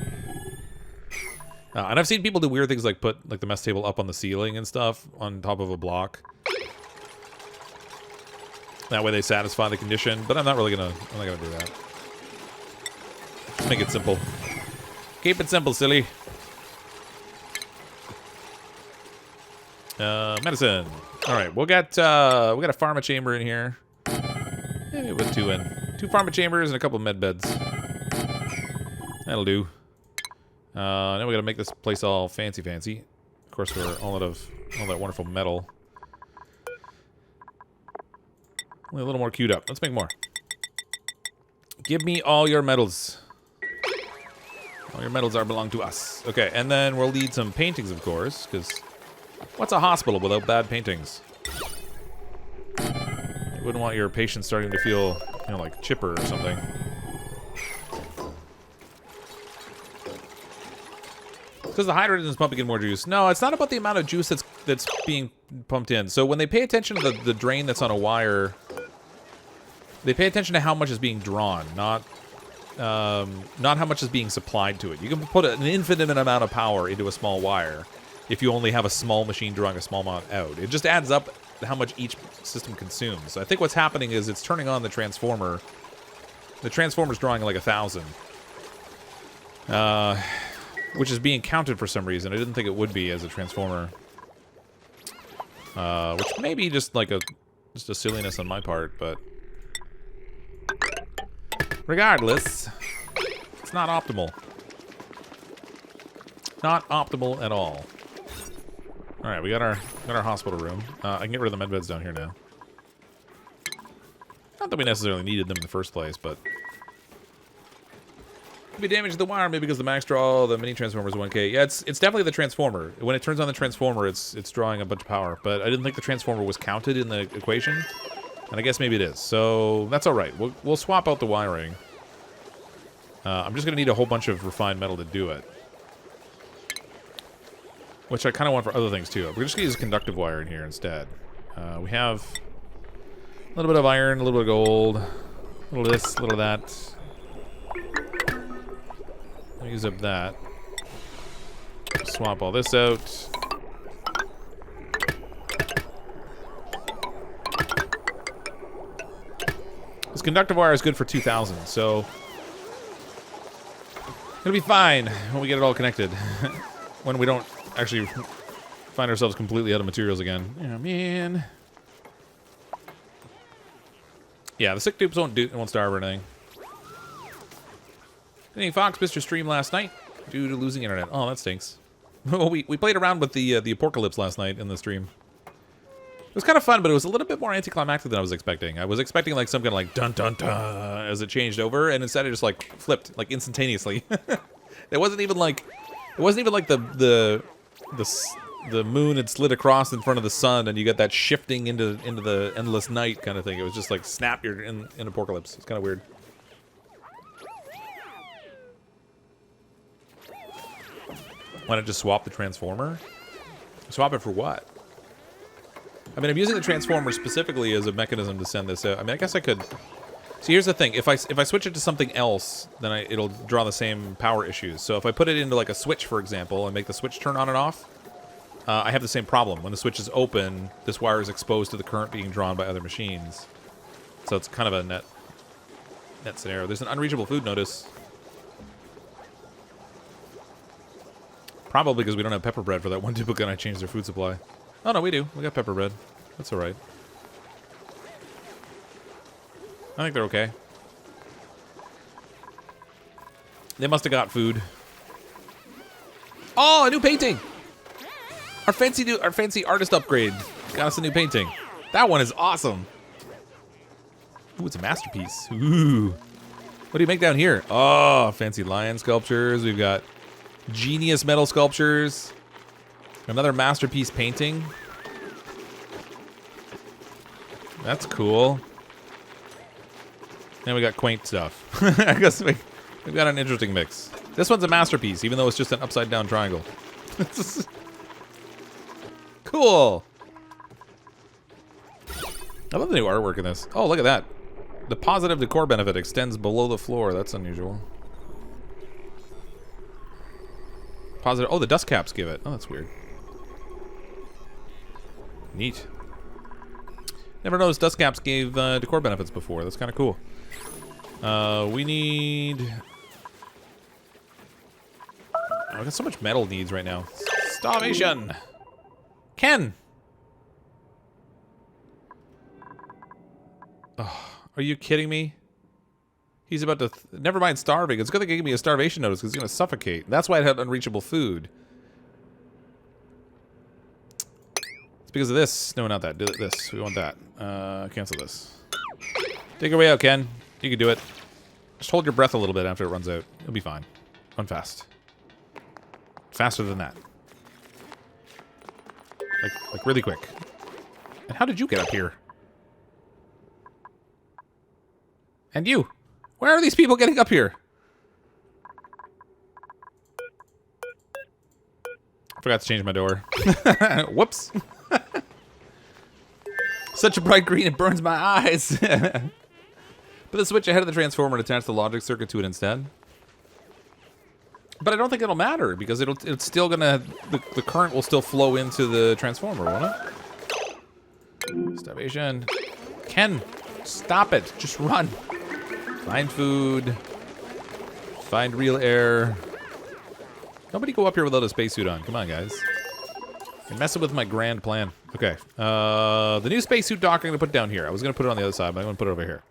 Speaker 1: And I've seen people do weird things like put like the mess table up on the ceiling and stuff on top of a block. That way they satisfy the condition, but I'm not really gonna do that. Just make it simple. Keep it simple, silly. Medicine. All right, we got a pharma chamber in here. With 2 in. 2 pharma chambers and a couple of med beds. That'll do. Now we gotta make this place all fancy. Of course, we're all out of all that wonderful metal. Only a little more queued up. Let's make more. Give me all your metals. All your metals belong to us. Okay, and then we'll need some paintings, of course, because what's a hospital without bad paintings? You wouldn't want your patient starting to feel, you know, like chipper or something. Because the hydrant is pumping in more juice. No, it's not about the amount of juice that's being pumped in. So when they pay attention to the drain that's on a wire, they pay attention to how much is being drawn, not how much is being supplied to it. You can put an infinite amount of power into a small wire if you only have a small machine drawing a small amount out. It just adds up how much each system consumes. So I think what's happening is it's turning on the transformer. The transformer's drawing like 1,000. Which is being counted for some reason. I didn't think it would be as a transformer. Which may be just like a silliness on my part, but regardless, it's not optimal. Not optimal at all. All right, we got our hospital room. I can get rid of the med beds down here now. Not that we necessarily needed them in the first place, but could be damage to the wire, maybe because the max draw, the mini transformer is 1K. Yeah, it's definitely the transformer. When it turns on the transformer, it's drawing a bunch of power. But I didn't think the transformer was counted in the equation, and I guess maybe it is. So that's all right. We'll swap out the wiring. I'm just gonna need a whole bunch of refined metal to do it, which I kind of want for other things too. We're just gonna use conductive wire in here instead. We have a little bit of iron, a little bit of gold, a little of this, a little of that. I'll use up that. Swap all this out. This conductive wire is good for 2,000, so it'll be fine when we get it all connected. When we don't actually find ourselves completely out of materials again. Yeah, man. Yeah, the sick dupes won't starve or anything. Fox missed your stream last night due to losing internet. Oh, that stinks. Well, we played around with the apocalypse last night in the stream. It was kind of fun, but it was a little bit more anticlimactic than I was expecting. I was expecting like some kind of like dun dun dun as it changed over, and instead it just like flipped like instantaneously. It wasn't even like the moon had slid across in front of the sun, and you got that shifting into the endless night kind of thing. It was just like snap, you're in apocalypse. It's kind of weird. Why not just swap the transformer? Swap it for what? I mean, I'm using the transformer specifically as a mechanism to send this out. I mean, I guess I could. See, here's the thing: if I switch it to something else, then it'll draw the same power issues. So if I put it into like a switch, for example, and make the switch turn on and off, I have the same problem. When the switch is open, this wire is exposed to the current being drawn by other machines. So it's kind of a net scenario. There's an unreachable food notice. Probably because we don't have pepper bread for that one duplicate I changed their food supply. Oh, no, we do. We got pepper bread. That's all right. I think they're okay. They must have got food. Oh, a new painting! Our fancy artist upgrade got us a new painting. That one is awesome. Ooh, it's a masterpiece. Ooh. What do you make down here? Oh, fancy lion sculptures. We've got genius metal sculptures. Another masterpiece painting. That's cool. And we got quaint stuff. I guess we've got an interesting mix. This one's a masterpiece, even though it's just an upside down triangle. Cool. I love the new artwork in this. Oh, look at that. The positive decor benefit extends below the floor. That's unusual. Positive. Oh, the dust caps give it. Oh, that's weird. Neat. Never noticed dust caps gave decor benefits before. That's kind of cool. We need... Oh, I got so much metal needs right now. Starvation! Ken! Oh, are you kidding me? He's about to... Never mind starving. It's good they gave me a starvation notice because he's going to suffocate. That's why it had unreachable food. It's because of this. No, not that. Do this. We want that. Cancel this. Take your way out, Ken. You can do it. Just hold your breath a little bit after it runs out. You'll be fine. Run fast. Faster than that. Like really quick. And how did you get up here? And you? Where are these people getting up here? I forgot to change my door. Whoops. Such a bright green, it burns my eyes. Put the switch ahead of the transformer and attach the logic circuit to it instead. But I don't think it'll matter because it's still gonna the current will still flow into the transformer, won't it? Starvation. Ken, stop it. Just run. Find food. Find real air. Nobody go up here without a spacesuit on. Come on, guys. You're messing with my grand plan. Okay. The new spacesuit dock I'm gonna put down here. I was gonna put it on the other side, but I'm gonna put it over here.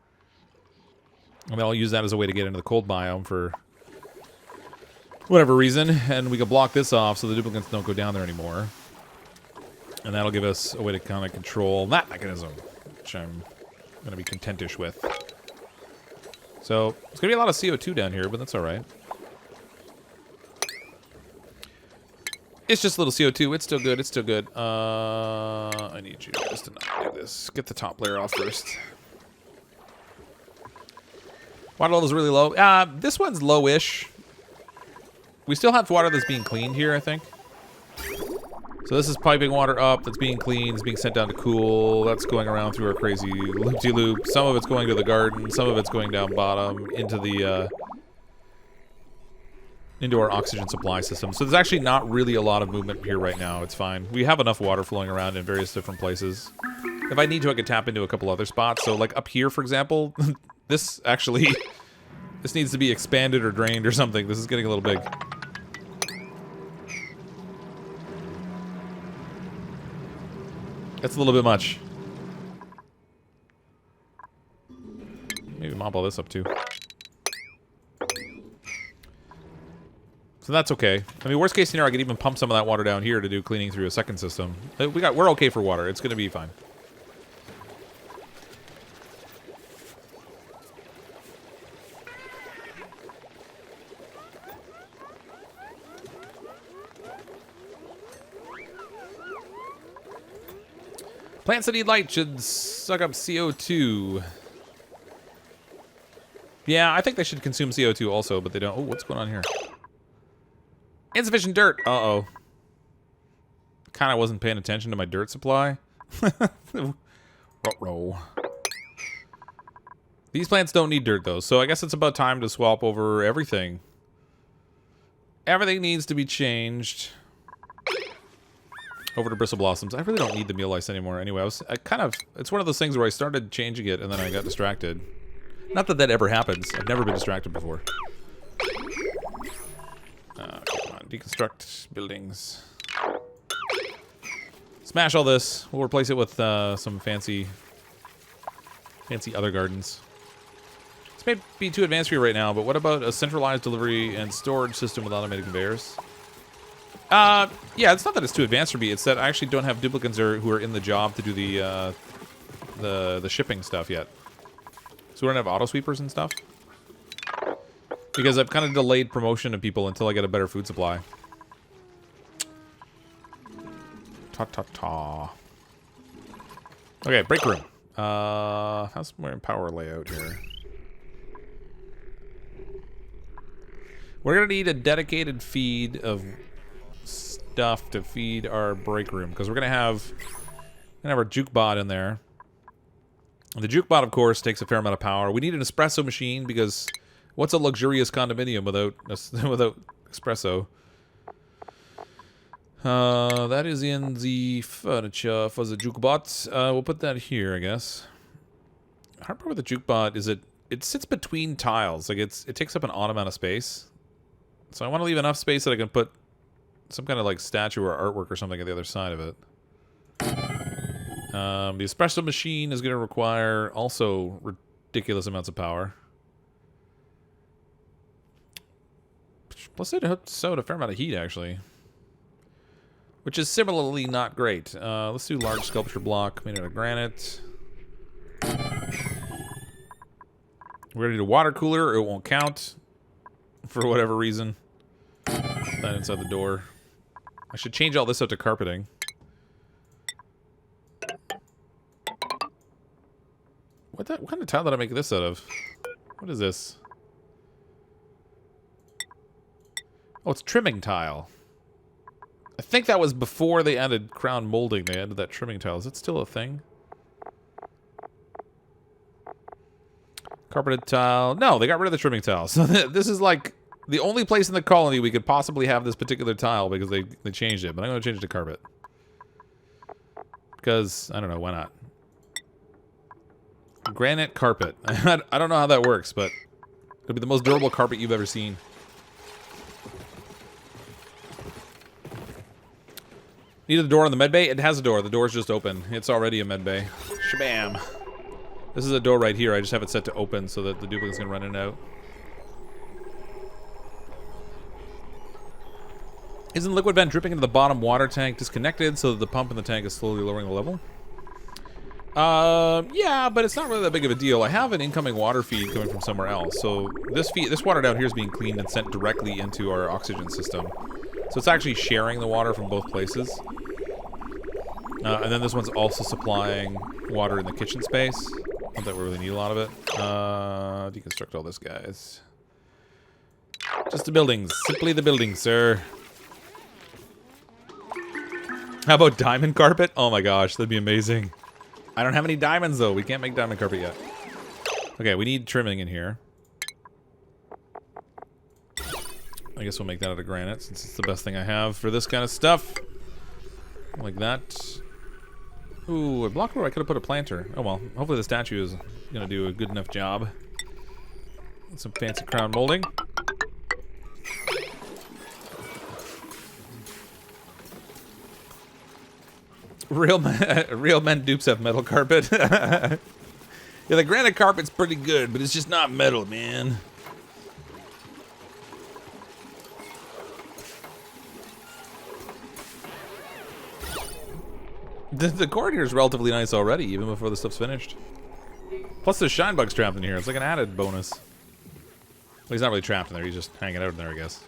Speaker 1: And I'll use that as a way to get into the cold biome for whatever reason, and we can block this off so the duplicants don't go down there anymore. And that'll give us a way to kind of control that mechanism, which I'm going to be contentish with. So, it's going to be a lot of CO2 down here, but that's alright. It's just a little CO2. It's still good. It's still good. I need you just to not do this. Get the top layer off first. Water level's really low. This one's low-ish. We still have water that's being cleaned here, I think. So this is piping water up that's being cleaned, it's being sent down to cool. That's going around through our crazy loop-de-loop. Some of it's going to the garden, some of it's going down bottom into the into our oxygen supply system. So there's actually not really a lot of movement here right now. It's fine. We have enough water flowing around in various different places. If I need to, I could tap into a couple other spots. So like up here, for example, this actually this needs to be expanded or drained or something. This is getting a little big. That's a little bit much. Maybe mop all this up too. So that's okay. I mean, worst case scenario, I could even pump some of that water down here to do cleaning through a second system. We're okay for water. It's gonna be fine. Plants that need light should suck up CO2. Yeah, I think they should consume CO2 also, but they don't. Oh, what's going on here? Insufficient dirt. Uh-oh. Kind of wasn't paying attention to my dirt supply. Ruh-roh. These plants don't need dirt, though, so I guess it's about time to swap over everything. Everything needs to be changed. Over to bristle blossoms. I really don't need the meal lice anymore. Anyway, it's one of those things where I started changing it and then I got distracted. Not that that ever happens. I've never been distracted before. Come on, deconstruct buildings. Smash all this. We'll replace it with some fancy other gardens. This may be too advanced for you right now, but what about a centralized delivery and storage system with automated conveyors? Yeah, it's not that it's too advanced for me. It's that I actually don't have duplicants who are in the job to do the the shipping stuff yet. So we don't have auto sweepers and stuff. Because I've kind of delayed promotion to people until I get a better food supply. Ta-ta-ta. Okay, break room. How's my power layout here? We're gonna need a dedicated feed of stuff to feed our break room because we're gonna have our juke bot in there. And the juke bot, of course, takes a fair amount of power. We need an espresso machine because what's a luxurious condominium without espresso? That is in the furniture for the juke bot. We'll put that here, I guess. The hard part with the juke bot is it sits between tiles. Like it takes up an odd amount of space. So I want to leave enough space that I can put some kind of like statue or artwork or something at the other side of it. The espresso machine is going to require also ridiculous amounts of power. Plus it hooks out a fair amount of heat, actually. Which is similarly not great. Let's do large sculpture block made out of granite. We're going to need a water cooler or it won't count. For whatever reason. Put that inside the door. I should change all this out to carpeting. What kind of tile did I make this out of? What is this? Oh, it's trimming tile. I think that was before they added crown molding. They added that trimming tile. Is it still a thing? Carpeted tile. No, they got rid of the trimming tile. So this is like the only place in the colony we could possibly have this particular tile because they changed it. But I'm going to change it to carpet. Because, I don't know, why not? Granite carpet. I don't know how that works, but it'll be the most durable carpet you've ever seen. Need a door on the med bay? It has a door. The door's just open. It's already a med bay. Shabam. This is a door right here. I just have it set to open so that the duplicates can run in and out. Isn't liquid vent dripping into the bottom water tank disconnected so that the pump in the tank is slowly lowering the level? Yeah, but it's not really that big of a deal. I have an incoming water feed coming from somewhere else. So this water down here is being cleaned and sent directly into our oxygen system. So it's actually sharing the water from both places. And then this one's also supplying water in the kitchen space. Not that we really need a lot of it. Deconstruct all this, guys. Just the buildings. Simply the buildings, sir. How about diamond carpet? Oh my gosh, that'd be amazing. I don't have any diamonds, though. We can't make diamond carpet yet. Okay, we need trimming in here. I guess we'll make that out of granite, since it's the best thing I have for this kind of stuff. Like that. Ooh, a block where I could have put a planter. Oh well, hopefully the statue is going to do a good enough job. Some fancy crown molding. Real men dupes have metal carpet. Yeah, the granite carpet's pretty good, but it's just not metal, man. The cord here is relatively nice already, even before the stuff's finished. Plus there's shine bugs trapped in here. It's like an added bonus. Well, he's not really trapped in there. He's just hanging out in there, I guess.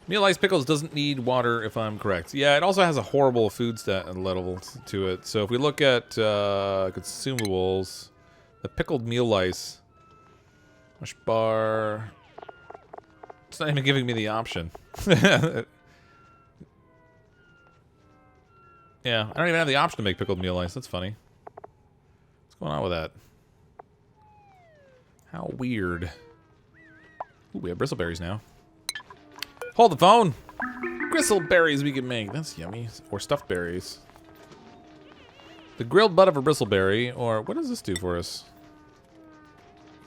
Speaker 1: Meal ice pickles doesn't need water, if I'm correct. Yeah, it also has a horrible food stat level to it. So if we look at consumables, the pickled meal ice, mush bar, it's not even giving me the option. Yeah, I don't even have the option to make pickled meal ice. That's funny. What's going on with that? How weird. Ooh, we have bristleberries now. Hold the phone. Bristleberries we can make. That's yummy. Or stuffed berries. The grilled butt of a bristleberry. Or what does this do for us?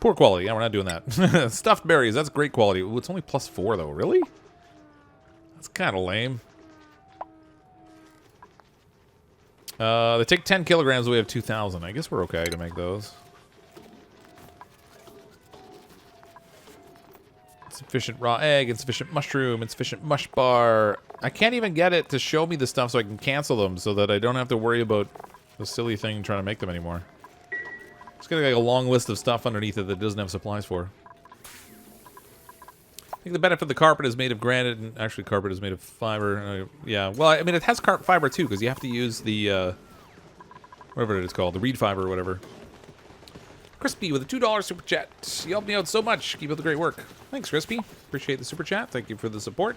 Speaker 1: Poor quality. Yeah, we're not doing that. Stuffed berries. That's great quality. Ooh, it's only +4 though. Really? That's kind of lame. They take 10 kilograms. We have 2,000. I guess we're okay to make those. Insufficient raw egg, insufficient mushroom, insufficient mush bar. I can't even get it to show me the stuff so I can cancel them so that I don't have to worry about the silly thing trying to make them anymore. It's got like a long list of stuff underneath it that it doesn't have supplies for. I think the benefit of the carpet is made of granite, and actually carpet is made of fiber. Yeah, well, I mean, it has carpet fiber too, because you have to use the, whatever it is called, the reed fiber or whatever. Crispy with a $2 super chat. You helped me out so much. Keep up the great work. Thanks, Crispy. Appreciate the super chat. Thank you for the support.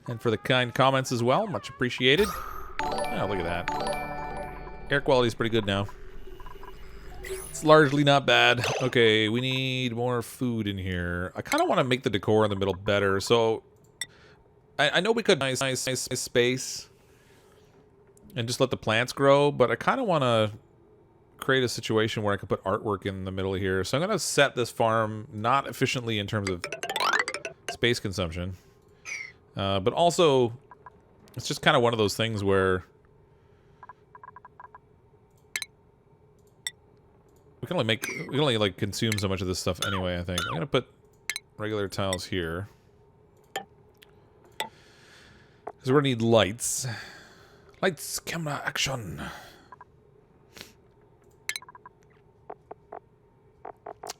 Speaker 1: And for the kind comments as well. Much appreciated. Oh, look at that. Air quality is pretty good now. It's largely not bad. Okay, we need more food in here. I kind of want to make the decor in the middle better. So, I know we could nice space and just let the plants grow, but I kind of want to create a situation where I can put artwork in the middle here. So I'm going to set this farm not efficiently in terms of space consumption. But also, it's just kind of one of those things where we can only like consume so much of this stuff anyway, I think. I'm going to put regular tiles here. Because we're going to need lights. Lights, camera, action.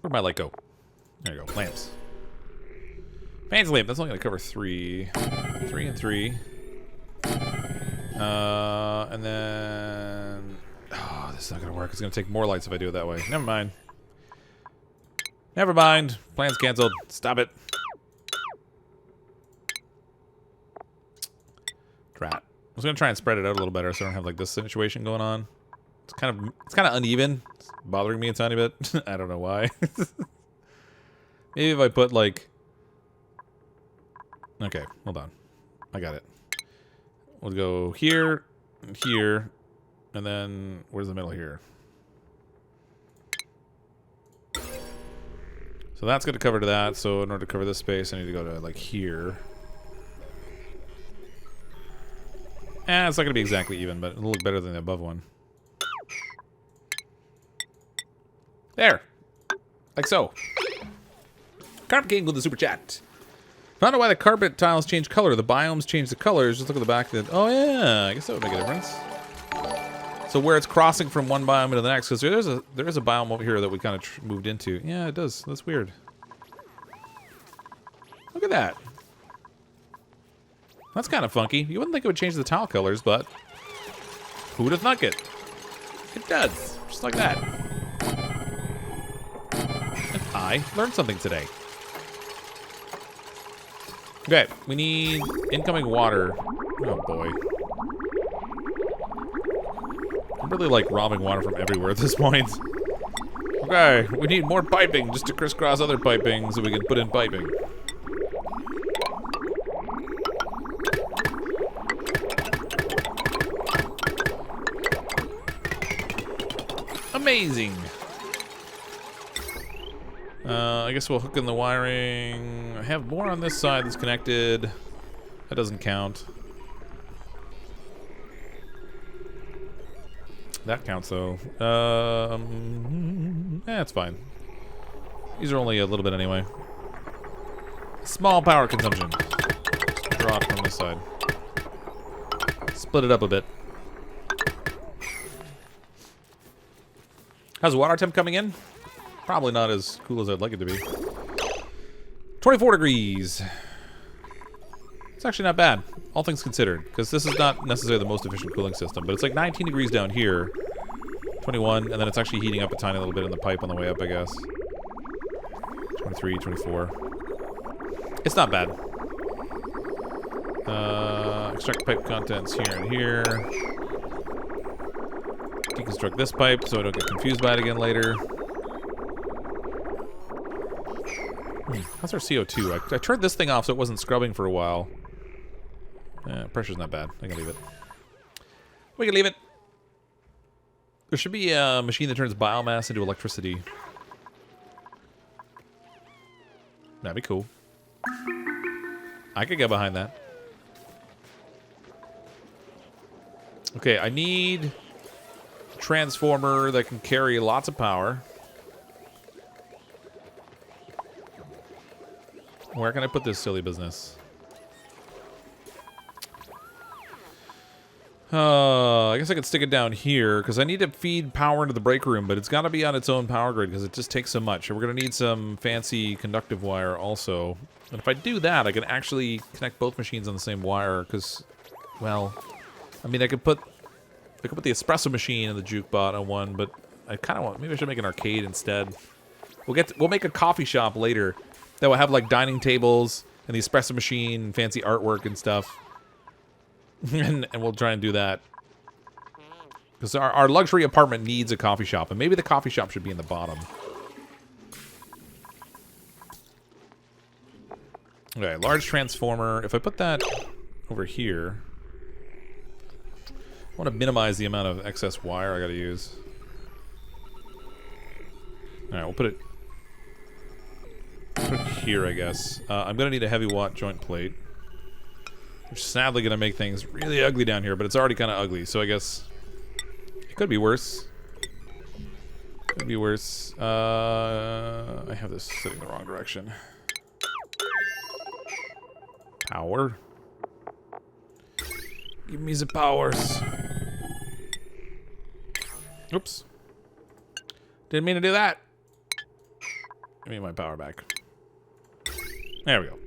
Speaker 1: Where'd my light go? There you go. Lamps. Fancy lamp. That's only going to cover 3. 3 and 3. And then... Oh, this is not going to work. It's going to take more lights if I do it that way. Never mind. Never mind. Plan's canceled. Stop it. Drat. I was going to try and spread it out a little better so I don't have like this situation going on. It's kind of uneven. It's bothering me a tiny bit. I don't know why. Maybe if I put like... Okay, hold on. I got it. We'll go here, and here, and then where's the middle here? So that's going to cover to that. So in order to cover this space, I need to go to like here. It's not going to be exactly even, but it'll look better than the above one. There. Like so. Carpet King with the super chat. Found out why the carpet tiles change color. The biomes change the colors. Just look at the back of it. Oh, yeah. I guess that would make a difference. So where it's crossing from one biome to the next. Because there is a biome over here that we kind of moved into. Yeah, it does. That's weird. Look at that. That's kind of funky. You wouldn't think it would change the tile colors, but who would have thunk it? It does. Just like that. And I learned something today. Okay, we need incoming water. Oh boy. I'm really like robbing water from everywhere at this point. Okay, we need more piping just to crisscross other piping so we can put in piping. Amazing. I guess we'll hook in the wiring. I have more on this side that's connected. That doesn't count. That counts though. It's fine. These are only a little bit anyway. Small power consumption. Just draw it from this side. Split it up a bit. How's the water temp coming in? Probably not as cool as I'd like it to be. 24 degrees. It's actually not bad, all things considered, because this is not necessarily the most efficient cooling system, but it's like 19 degrees down here, 21, and then it's actually heating up a tiny little bit in the pipe on the way up, I guess. 23, 24. It's not bad. Extract pipe contents here and here. Deconstruct this pipe so I don't get confused by it again later. How's our CO2? I turned this thing off so it wasn't scrubbing for a while. Pressure's not bad. I can leave it. We can leave it. There should be a machine that turns biomass into electricity. That'd be cool. I could get behind that. Okay, I need a transformer that can carry lots of power. Where can I put this silly business? I guess I could stick it down here, because I need to feed power into the break room, but it's got to be on its own power grid, because it just takes so much. And we're going to need some fancy conductive wire also. And if I do that, I can actually connect both machines on the same wire, because, well, I mean, I could put the espresso machine and the jukebot on one, but I kind of want, maybe I should make an arcade instead. We'll make a coffee shop later that will have, like, dining tables and the espresso machine and fancy artwork and stuff. and we'll try and do that. Because our luxury apartment needs a coffee shop, and maybe the coffee shop should be in the bottom. Okay, large transformer. If I put that over here, I want to minimize the amount of excess wire I gotta use. Alright, we'll put it here, I guess. I'm gonna need a heavy watt joint plate. Which is sadly gonna make things really ugly down here, but it's already kind of ugly, so I guess it could be worse. Could be worse. I have this sitting the wrong direction. Power. Give me the powers. Oops. Didn't mean to do that. Give me my power back. There we go.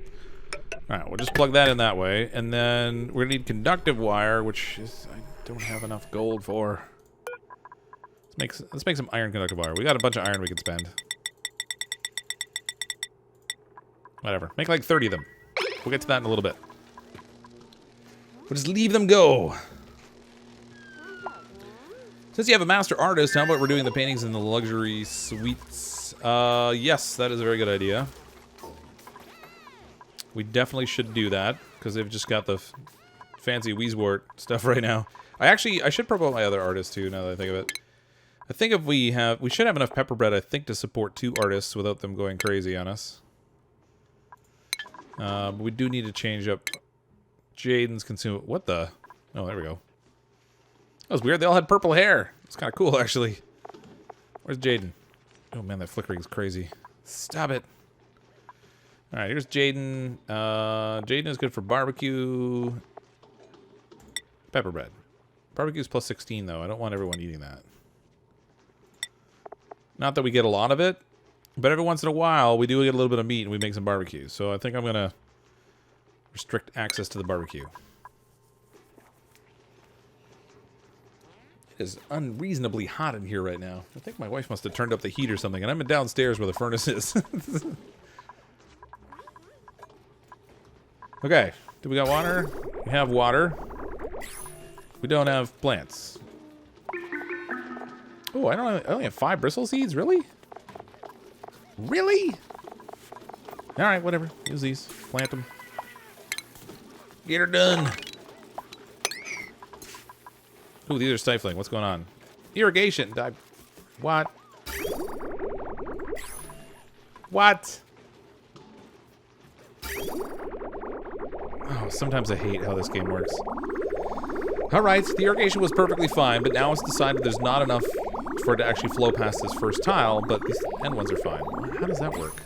Speaker 1: Alright, we'll just plug that in that way. And then we're going to need conductive wire, which is, I don't have enough gold for. Let's make some iron conductive wire. We got a bunch of iron we can spend. Whatever. Make like 30 of them. We'll get to that in a little bit. We'll just leave them go. Since you have a master artist, how about we're doing the paintings in the luxury suites? Yes, that is a very good idea. We definitely should do that, because they've just got the fancy Weezwort stuff right now. I should promote my other artists too, now that I think of it. I think if we should have enough pepper bread, I think, to support 2 artists without them going crazy on us. But we do need to change up Jaden's consume. What the? Oh, there we go. That was weird. They all had purple hair. It's kind of cool, actually. Where's Jaden? Oh, man, that flickering is crazy. Stop it. All right, here's Jaden. Jaden is good for barbecue. Pepper bread. Barbecue's plus 16, though. I don't want everyone eating that. Not that we get a lot of it, but every once in a while, we do get a little bit of meat and we make some barbecue. So I think I'm going to restrict access to the barbecue. It is unreasonably hot in here right now. I think my wife must have turned up the heat or something, and I'm downstairs where the furnace is. Okay, do we got water? We have water. We don't have plants. Oh, I only have 5 bristle seeds? Really? Really? Alright, whatever. Use these. Plant them. Get her done. Ooh, these are stifling. What's going on? Irrigation. What? What? Oh, sometimes I hate how this game works. Alright, the irrigation was perfectly fine, but now it's decided there's not enough for it to actually flow past this first tile, but these end ones are fine. How does that work?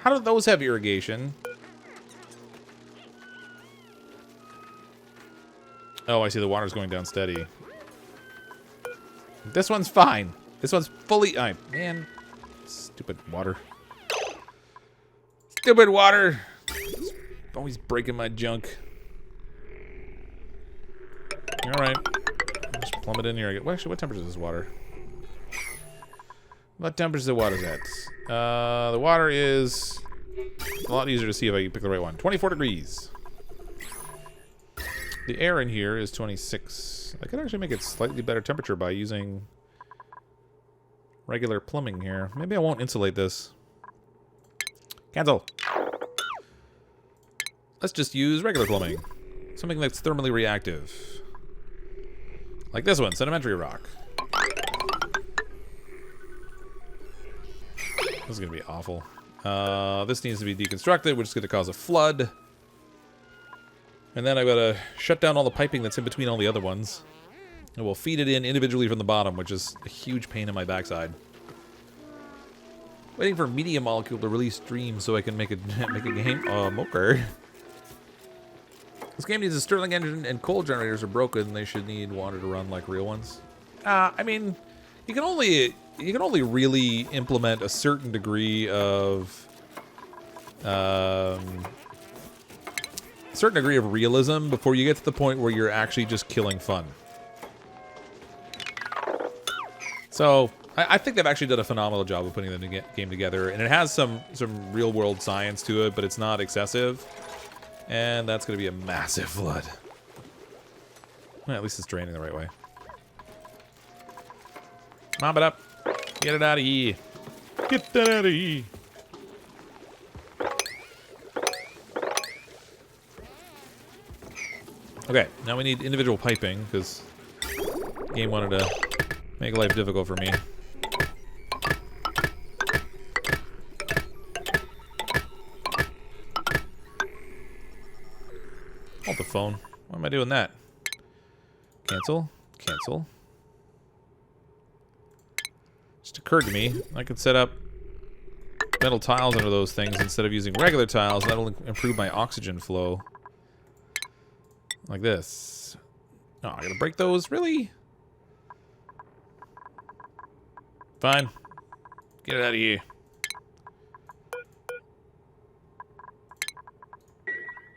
Speaker 1: How do those have irrigation? Oh, I see the water's going down steady. This one's fine. This one's fully... man. Stupid water. Stupid water! It's always breaking my junk. Alright. Just plumb it in here. Well, actually, what temperature is this water? What temperature is the water at? The water is a lot easier to see if I pick the right one. 24 degrees. The air in here is 26. I could actually make it slightly better temperature by using regular plumbing here. Maybe I won't insulate this. Cancel. Let's just use regular plumbing. Something that's thermally reactive. Like this one, sedimentary rock. This is going to be awful. This needs to be deconstructed, which is going to cause a flood. And then I've got to shut down all the piping that's in between all the other ones. And we'll feed it in individually from the bottom, which is a huge pain in my backside. Waiting for Media Molecule to release stream so I can make a game. Okay. This game needs a Stirling engine, and coal generators are broken. They should need water to run like real ones. I mean, you can only really implement a certain degree of realism before you get to the point where you're actually just killing fun. So I think they've actually done a phenomenal job of putting the game together, and it has some real world science to it, but it's not excessive. And that's going to be a massive flood. Well, at least it's draining the right way. Mop it up. Get it out of here. Get that out of here. Okay, now we need individual piping, because the game wanted to make life difficult for me. Hold the phone. Why am I doing that? Cancel. Cancel. Just occurred to me, I could set up metal tiles under those things instead of using regular tiles. That'll improve my oxygen flow. Like this. Oh, I gotta break those? Really? Fine. Get it out of here.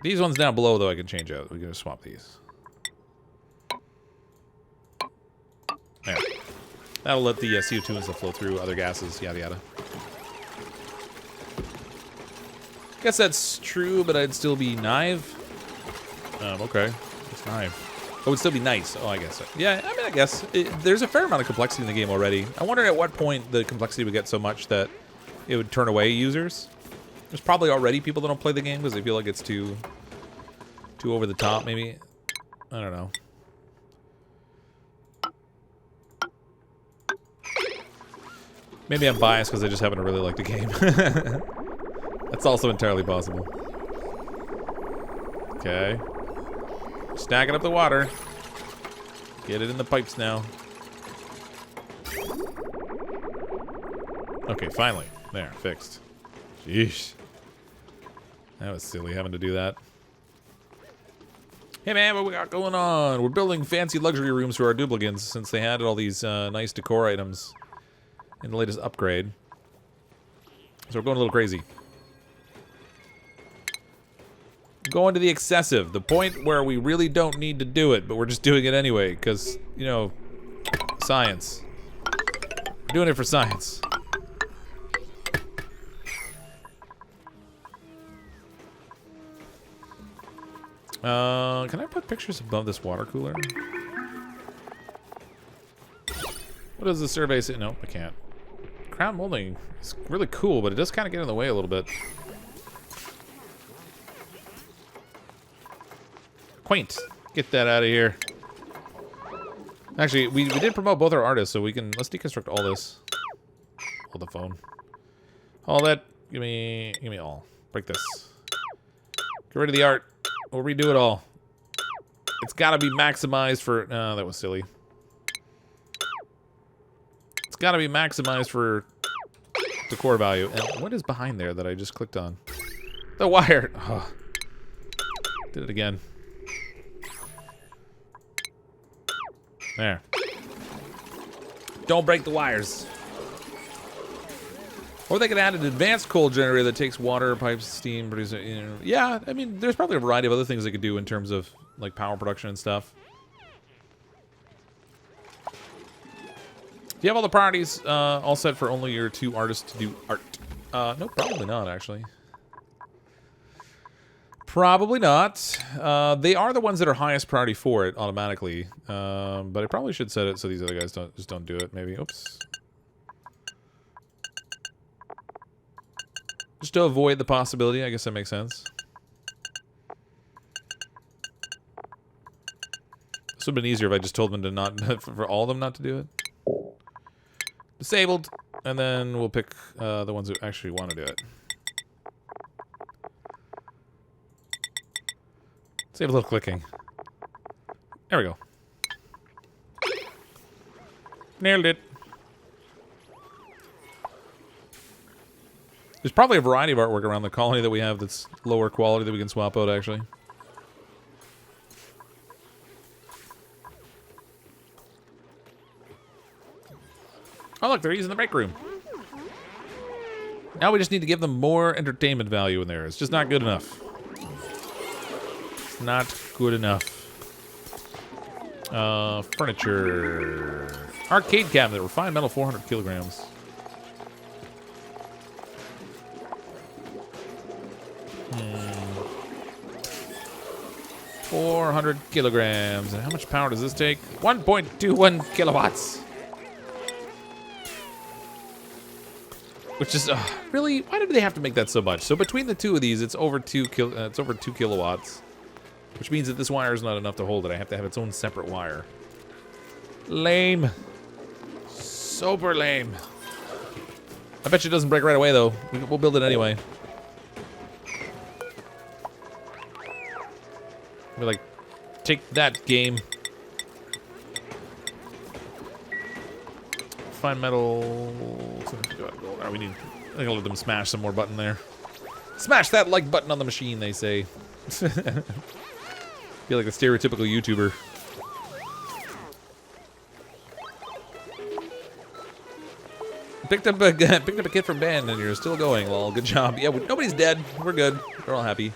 Speaker 1: These ones down below, though, I can change out. We're gonna swap these. There. That'll let the CO2 and stuff flow through, other gases, yada yada. Guess that's true, but I'd still be naive. Okay. It's naive. Oh, it would still be nice. Oh, I guess so. Yeah, I mean, I guess. There's a fair amount of complexity in the game already. I wonder at what point the complexity would get so much that it would turn away users. There's probably already people that don't play the game because they feel like it's too over the top, maybe. I don't know. Maybe I'm biased because I just happen to really like the game. That's also entirely possible. Okay. Stacking up the water. Get it in the pipes now. Okay, finally. There, fixed. Jeez. That was silly having to do that. Hey man, what we got going on? We're building fancy luxury rooms for our duplicants since they had all these nice decor items in the latest upgrade. So we're going a little crazy. Going to the excessive, the point where we really don't need to do it, but we're just doing it anyway, because, you know, science. We're doing it for science. Can I put pictures above this water cooler? What does the survey say? No, I can't. Crown molding is really cool, but it does kind of get in the way a little bit. Quaint. Get that out of here. Actually, we did promote both our artists, so we can... Let's deconstruct all this. Hold the phone. All that. Give me all. Break this. Get rid of the art. We'll redo it all. It's gotta be maximized for... No, that was silly. It's gotta be maximized for decor value. And what is behind there that I just clicked on? The wire. Oh. Did it again. There. Don't break the wires. Or they could add an advanced coal generator that takes water, pipes, steam, produces, you know. Yeah, I mean, there's probably a variety of other things they could do in terms of, like, power production and stuff. Do you have all the priorities all set for only your 2 artists to do art? No, probably not, actually. Probably not. They are the ones that are highest priority for it automatically. But I probably should set it so these other guys don't do it, maybe. Oops. Just to avoid the possibility, I guess that makes sense. This would have been easier if I just told them to not, for all of them not to do it. Disabled, and then we'll pick the ones who actually want to do it. Save a little clicking. There we go. Nailed it. There's probably a variety of artwork around the colony that we have that's lower quality that we can swap out, actually. Oh, look, they're using the break room. Now we just need to give them more entertainment value in there. It's just not good enough. It's not good enough. Furniture. Arcade cabinet. Refined metal, 400 kilograms. Hmm. 400 kilograms. And how much power does this take? 1.21 kilowatts. Which is really, why did they have to make that so much? So between the two of these, it's over 2 kilowatts, which means that this wire is not enough to hold it. I have to have its own separate wire. Lame. Super lame. I bet you it doesn't break right away though. We'll build it anyway. We're like, take that, game. Fine metal. Oh, we need. I think I'll let them smash some more button there. Smash that like button on the machine, they say. Feel like a stereotypical YouTuber. Picked up a kid from Ben, and you're still going. Well, good job. Yeah, nobody's dead. We're good. We're all happy.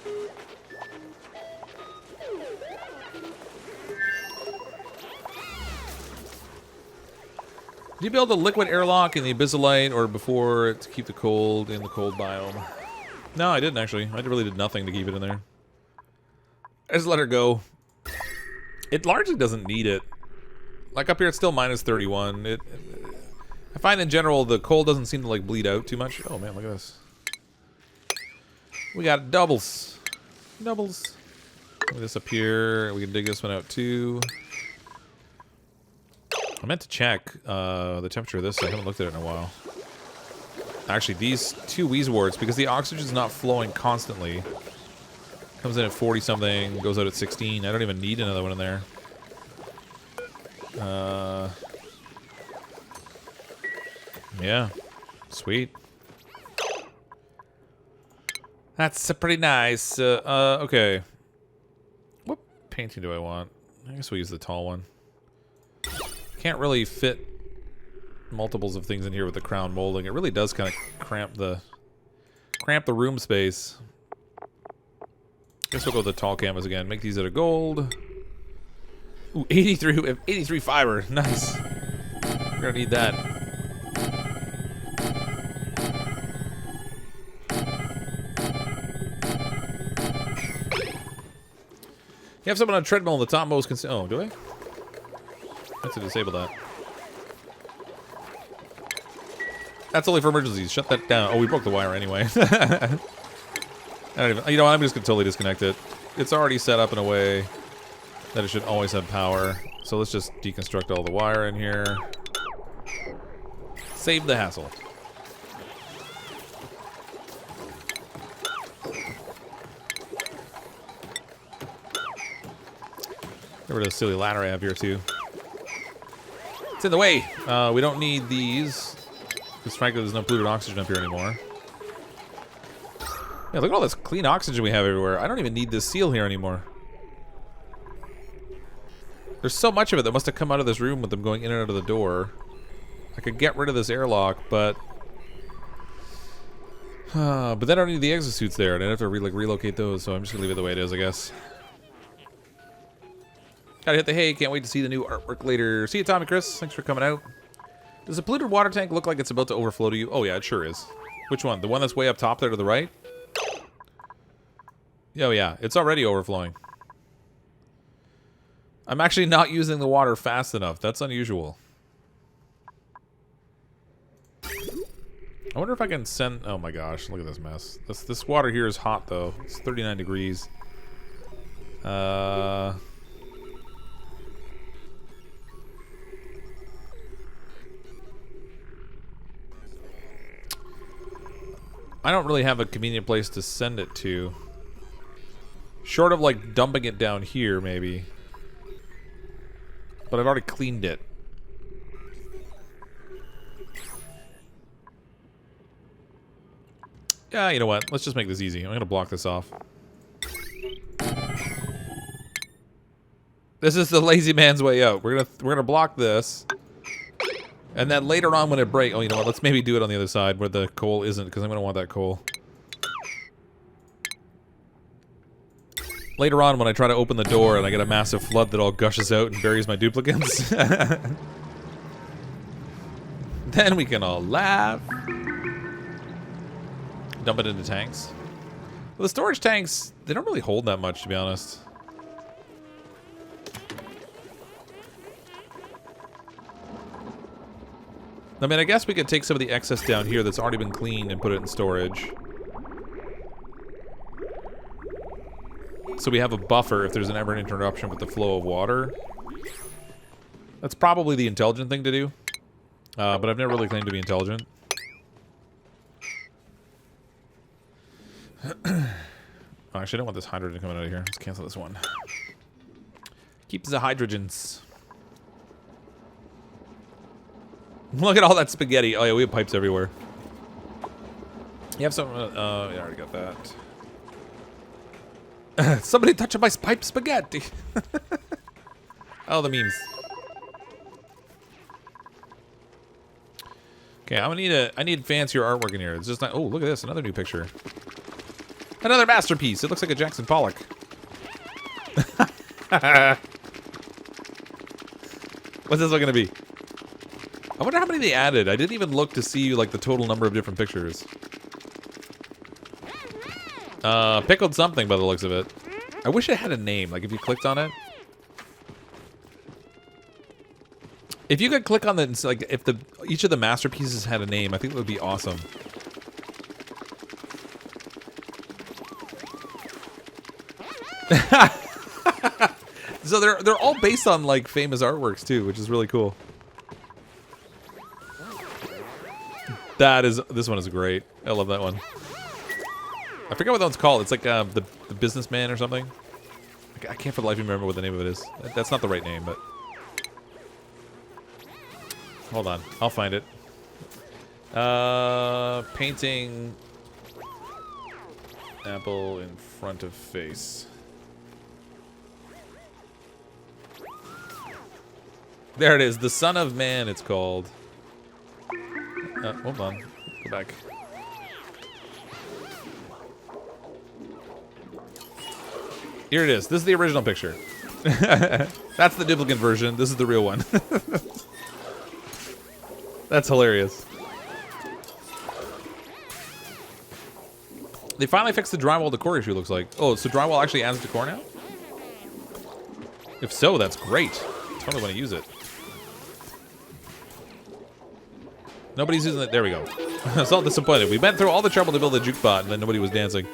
Speaker 1: Did you build a liquid airlock in the abyssalite or before to keep the cold in the cold biome? No, I didn't actually. I really did nothing to keep it in there. I just let her go. It largely doesn't need it. Like up here, it's still minus 31. I find in general the cold doesn't seem to like bleed out too much. Oh man, look at this. We got doubles. Doubles. Look at this up here. We can dig this one out too. I meant to check the temperature of this. I haven't looked at it in a while. Actually, these two Wheezewarts, because the oxygen is not flowing constantly, comes in at 40-something, goes out at 16. I don't even need another one in there. Yeah. Sweet. That's pretty nice. Okay. What painting do I want? I guess we'll use the tall one. Can't really fit multiples of things in here with the crown molding. It really does kind of cramp the room space. Guess we'll go with the tall canvas again. Make these out of gold. Ooh, 83 fiber. Nice. We're gonna need that. You have someone on a treadmill in the topmost. Oh, do I? I have to disable that. That's only for emergencies. Shut that down. Oh, we broke the wire anyway. I don't even. You know what? I'm just gonna totally disconnect it. It's already set up in a way that it should always have power. So let's just deconstruct all the wire in here. Save the hassle. Get rid of the silly ladder I have here too. It's in the way. We don't need these. Because frankly, there's no polluted oxygen up here anymore. Yeah, look at all this clean oxygen we have everywhere. I don't even need this seal here anymore. There's so much of it that must have come out of this room with them going in and out of the door. I could get rid of this airlock, but then I don't need the exosuits there, and I'd have to relocate those, so I'm just gonna leave it the way it is, I guess. Gotta hit the hay. Can't wait to see the new artwork later. See you, Tommy Chris. Thanks for coming out. Does a polluted water tank look like it's about to overflow to you? Oh, yeah, it sure is. Which one? The one that's way up top there to the right? Oh, yeah. It's already overflowing. I'm actually not using the water fast enough. That's unusual. I wonder if I can send... Oh, my gosh. Look at this mess. This water here is hot, though. It's 39 degrees. I don't really have a convenient place to send it to. Short of, like, dumping it down here, maybe. But I've already cleaned it. Yeah, you know what? Let's just make this easy. I'm gonna block this off. This is the lazy man's way out. We're gonna block this. And then later on when it breaks... Oh, you know what? Let's maybe do it on the other side where the coal isn't, because I'm going to want that coal. Later on when I try to open the door and I get a massive flood that all gushes out and buries my duplicants. Then we can all laugh. Dump it into tanks. Well, the storage tanks, they don't really hold that much, to be honest. I mean, I guess we could take some of the excess down here that's already been cleaned and put it in storage. So we have a buffer if there's ever an interruption with the flow of water. That's probably the intelligent thing to do. But I've never really claimed to be intelligent. Oh, actually, I don't want this hydrogen coming out of here. Let's cancel this one. Keep the hydrogens. Look at all that spaghetti. Oh yeah, we have pipes everywhere. You have some... yeah, I already got that. Somebody touching my pipe spaghetti. Oh, the memes. Okay, I need fancier artwork in here. It's just not... Oh, look at this. Another new picture. Another masterpiece. It looks like a Jackson Pollock. What's this one gonna be? I wonder how many they added. I didn't even look to see like the total number of different pictures. Pickled something by the looks of it. I wish it had a name. Like if you clicked on it. If you could click on the like if each of the masterpieces had a name, I think it would be awesome. So they're all based on like famous artworks too, which is really cool. This one is great. I love that one. I forget what that one's called. It's like the businessman or something. I can't for the life of me remember what the name of it is. That's not the right name, but hold on, I'll find it. Painting apple in front of face. There it is. The Son of Man, it's called. Hold on. Go back. Here it is. This is the original picture. That's the duplicate version. This is the real one. That's hilarious. They finally fixed the drywall decor issue, looks like. Oh, so drywall actually adds decor now? If so, that's great. I totally want to use it. Nobody's using it. There we go. I was all disappointed. We went through all the trouble to build a jukebot, and then nobody was dancing.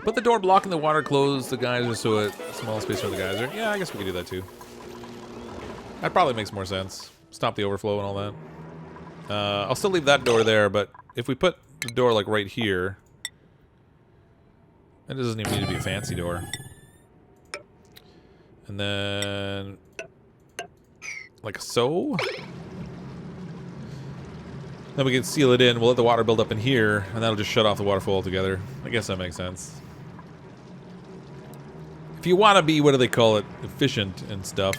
Speaker 1: Put the door blocking the water, close the geyser so it small space for the geyser. Yeah, I guess we could do that too. That probably makes more sense. Stop the overflow and all that. I'll still leave that door there, but if we put the door like right here, it doesn't even need to be a fancy door. And then, like so. Then we can seal it in. We'll let the water build up in here, and that'll just shut off the water flow altogether. I guess that makes sense. If you want to be, what do they call it, efficient and stuff.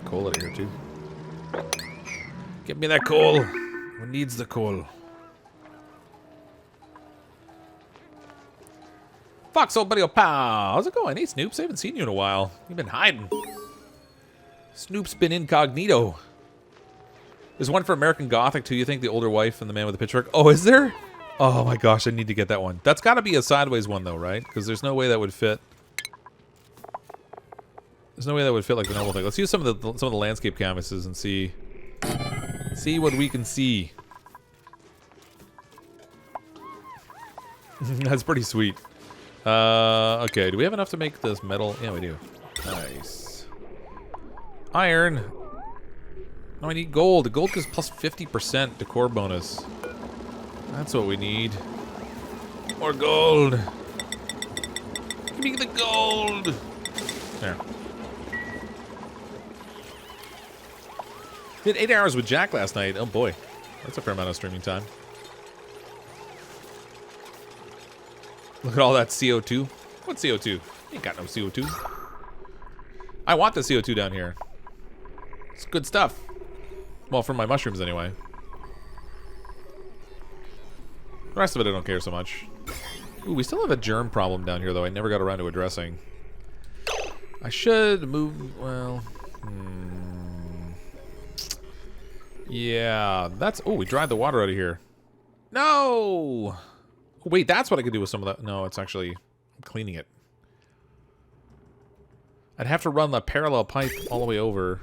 Speaker 1: Coal out of here too. Get me that coal. Who needs the coal? Fox, old buddy, pal. How's it going? Hey, Snoops. I haven't seen you in a while. You've been hiding. Snoop's been incognito. There's one for American Gothic, too. You think the older wife and the man with the pitchfork? Oh, is there? Oh, my gosh. I need to get that one. That's got to be a sideways one, though, right? Because there's no way that would fit. There's no way that would fit like the normal thing. Let's use some of the landscape canvases and see what we can see. That's pretty sweet. Okay, do we have enough to make this metal? Yeah, we do. Nice. Iron. No, I need gold. Gold gives plus 50% decor bonus. That's what we need. More gold. Give me the gold. There. Did 8 hours with Jack last night. Oh boy. That's a fair amount of streaming time. Look at all that CO2. What CO2? Ain't got no CO2. I want the CO2 down here. It's good stuff. Well, from my mushrooms anyway. The rest of it I don't care so much. Ooh, we still have a germ problem down here, though. I never got around to addressing. I should move... Well... Yeah, that's... Oh, we dried the water out of here. No! Wait, that's what I could do with some of that. No, it's actually... I'm cleaning it. I'd have to run the parallel pipe all the way over.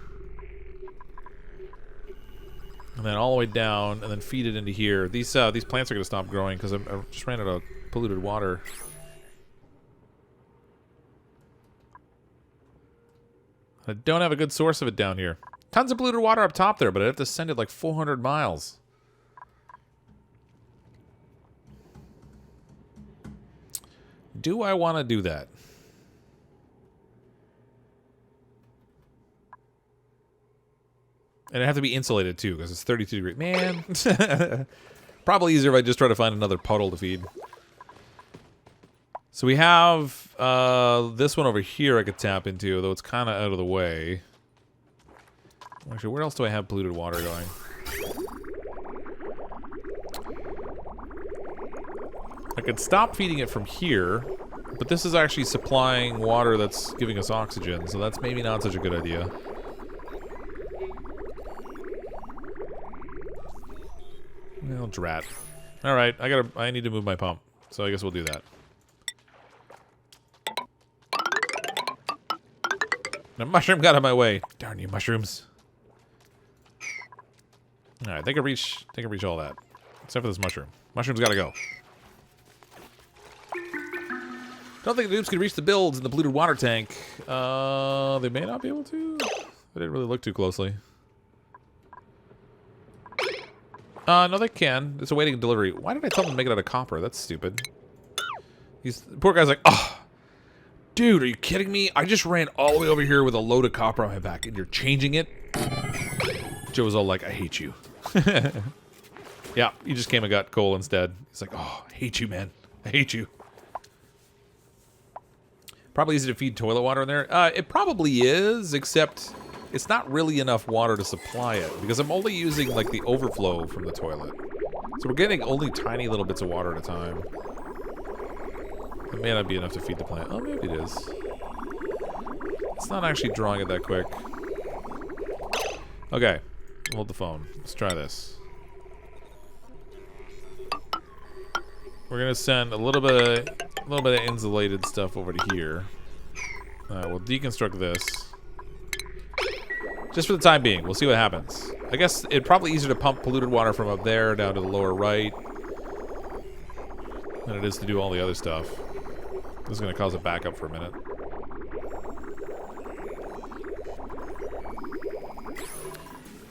Speaker 1: And then all the way down, and then feed it into here. These plants are going to stop growing because I just ran out of polluted water. I don't have a good source of it down here. Tons of polluted water up top there, but I'd have to send it like 400 miles. Do I want to do that? And it'd have to be insulated too, because it's 32 degrees. Man. Probably easier if I just try to find another puddle to feed. So we have this one over here I could tap into, though it's kind of out of the way. Actually, where else do I have polluted water going? I could stop feeding it from here, but this is actually supplying water that's giving us oxygen, so that's maybe not such a good idea. Well, drat. Alright, I need to move my pump, so I guess we'll do that. The mushroom got in my way. Darn you, mushrooms. Alright, they can reach all that. Except for this mushroom. Mushroom's gotta go. Don't think the dupes can reach the builds in the polluted water tank. They may not be able to. I didn't really look too closely. No, they can. It's awaiting delivery. Why did I tell them to make it out of copper? That's stupid. These poor guy's like, oh, dude, are you kidding me? I just ran all the way over here with a load of copper on my back, and you're changing it? Joe's all like, I hate you. Yeah, he just came and got coal instead. He's like, oh, I hate you, man. I hate you. Probably easy to feed toilet water in there. It probably is, except it's not really enough water to supply it, because I'm only using, like, the overflow from the toilet. So we're getting only tiny little bits of water at a time. It may not be enough to feed the plant. Oh, maybe it is. It's not actually drawing it that quick. Okay. Hold the phone. Let's try this. We're gonna send a little bit of insulated stuff over to here. We'll deconstruct this. Just for the time being. We'll see what happens. I guess it'd probably easier to pump polluted water from up there down to the lower right than it is to do all the other stuff. This is gonna cause a backup for a minute.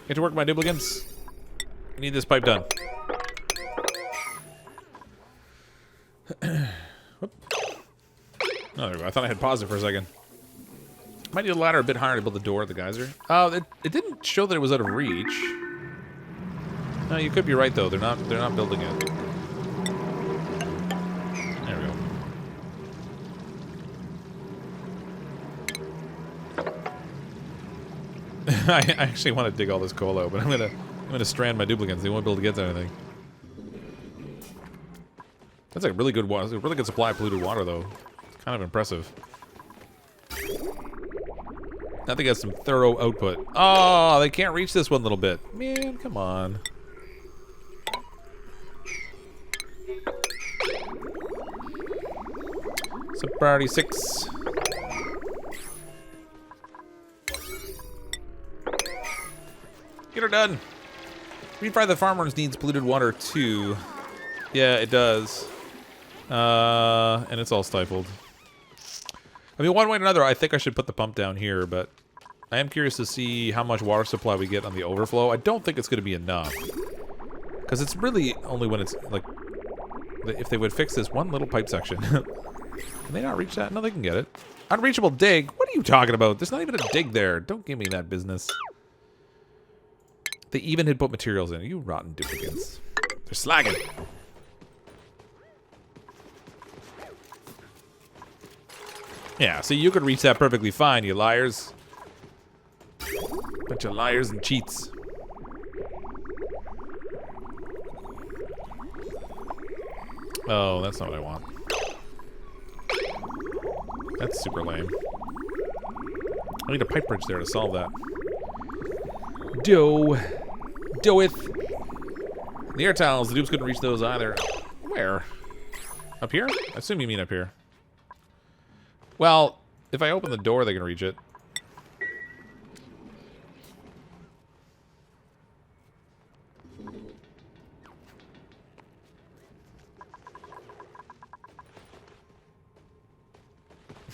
Speaker 1: Get to work, my duplicants. I need this pipe done. Whoop. Oh, there we go. I thought I had paused it for a second. Might need a ladder a bit higher to build the door at the geyser. Oh, it didn't show that it was out of reach. No, you could be right though. They're not building it. There we go. I actually want to dig all this coal out, but I'm gonna strand my duplicants. They won't be able to get to anything. That's like really good water. A really good supply of polluted water, though. It's kind of impressive. I think that's some thorough output. Oh, they can't reach this one little bit. Man, come on. So priority 6. Get her done. Refry the farmers needs polluted water too. Yeah, it does. And it's all stifled. I mean, one way or another, I think I should put the pump down here, but I am curious to see how much water supply we get on the overflow. I don't think it's going to be enough. Because it's really only when it's, like, if they would fix this one little pipe section. Can they not reach that? No, they can get it. Unreachable dig? What are you talking about? There's not even a dig there. Don't give me that business. They even had put materials in. You rotten duplicants. They're slagging. Yeah, so you could reach that perfectly fine, you liars. Bunch of liars and cheats. Oh, that's not what I want. That's super lame. I need a pipe bridge there to solve that. Do it. The air tiles, the dupes couldn't reach those either. Where? Up here? I assume you mean up here. Well, if I open the door, they can reach it.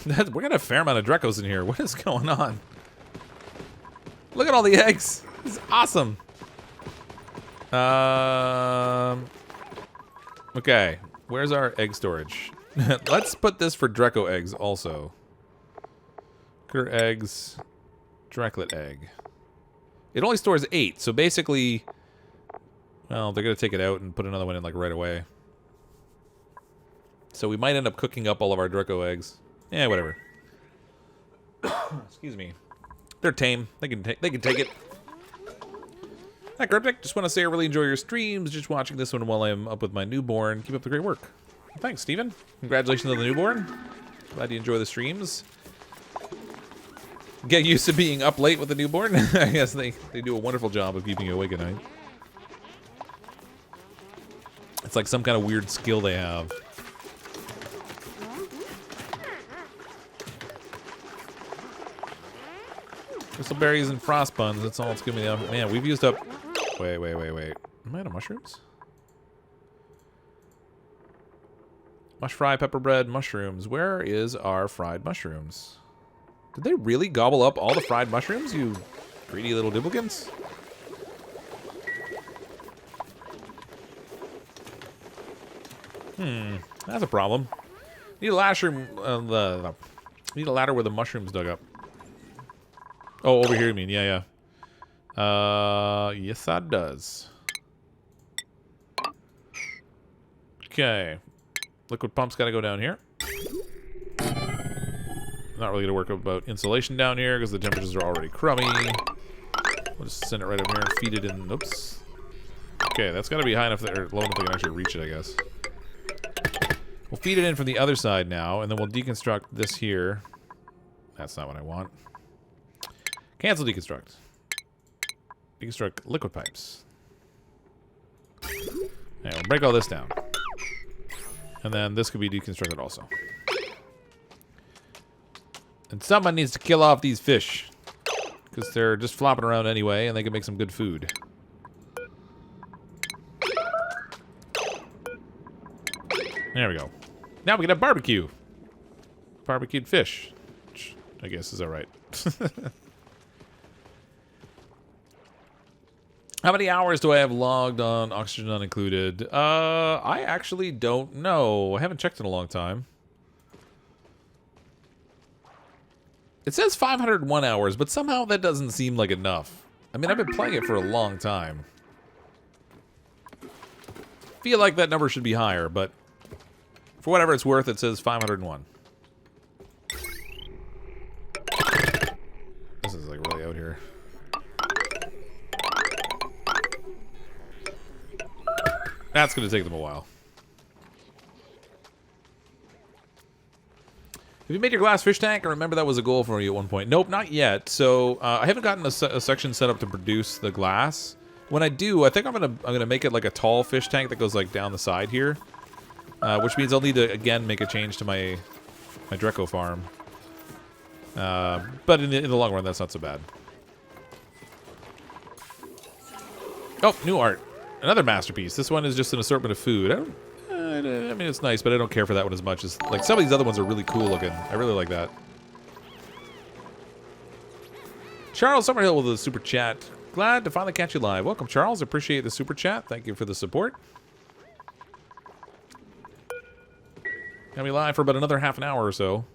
Speaker 1: We're gonna have a fair amount of Drecos in here. What is going on? Look at all the eggs. This is awesome. Okay, where's our egg storage? Let's put this for Dreco eggs also. Critter eggs, Dreklet egg. It only stores 8, so basically, well, they're gonna take it out and put another one in like right away. So we might end up cooking up all of our Dreco eggs. Yeah, whatever. Excuse me. They're tame. They can take it. Hi, Cryptic. Just want to say I really enjoy your streams. Just watching this one while I'm up with my newborn. Keep up the great work. Thanks, Steven. Congratulations on the newborn. Glad you enjoy the streams. Get used to being up late with the newborn. I guess they do a wonderful job of keeping you awake at night. It's like some kind of weird skill they have. Crystalberries and frost buns. That's all it's giving me. Man, we've used up. Wait. Am I out of mushrooms? Mush fry, pepper bread, mushrooms. Where is our fried mushrooms? Did they really gobble up all the fried mushrooms, you greedy little duplicants? That's a problem. Need a ladder. Need a ladder where the mushrooms dug up. Oh, over here you mean? Yeah. Yes, that does. Okay. Liquid pump's got to go down here. Not really going to work about insulation down here because the temperatures are already crummy. We'll just send it right over here and feed it in. Oops. Okay, that's got to be high enough or low enough they can actually reach it, I guess. We'll feed it in from the other side now, and then we'll deconstruct this here. That's not what I want. Cancel deconstruct. Deconstruct liquid pipes. Yeah, we'll break all this down. And then this could be deconstructed also. And someone needs to kill off these fish. Because they're just flopping around anyway, and they can make some good food. There we go. Now we can have barbecue. Barbecued fish. Which I guess is alright. How many hours do I have logged on Oxygen Unincluded? I actually don't know. I haven't checked in a long time. It says 501 hours, but somehow that doesn't seem like enough. I mean, I've been playing it for a long time. Feel like that number should be higher, but for whatever it's worth, it says 501. This is like really out here. That's going to take them a while. Have you made your glass fish tank? I remember that was a goal for you at one point. Nope, not yet. So I haven't gotten a section set up to produce the glass. When I do, I think I'm gonna make it like a tall fish tank that goes like down the side here, which means I'll need to again make a change to my Dreco farm. But in the long run, that's not so bad. Oh, new art. Another masterpiece. This one is just an assortment of food. I mean, it's nice, but I don't care for that one as much as... Like, some of these other ones are really cool looking. I really like that. Charles Summerhill with a super chat. Glad to finally catch you live. Welcome, Charles. Appreciate the super chat. Thank you for the support. Got me live for about another half an hour or so.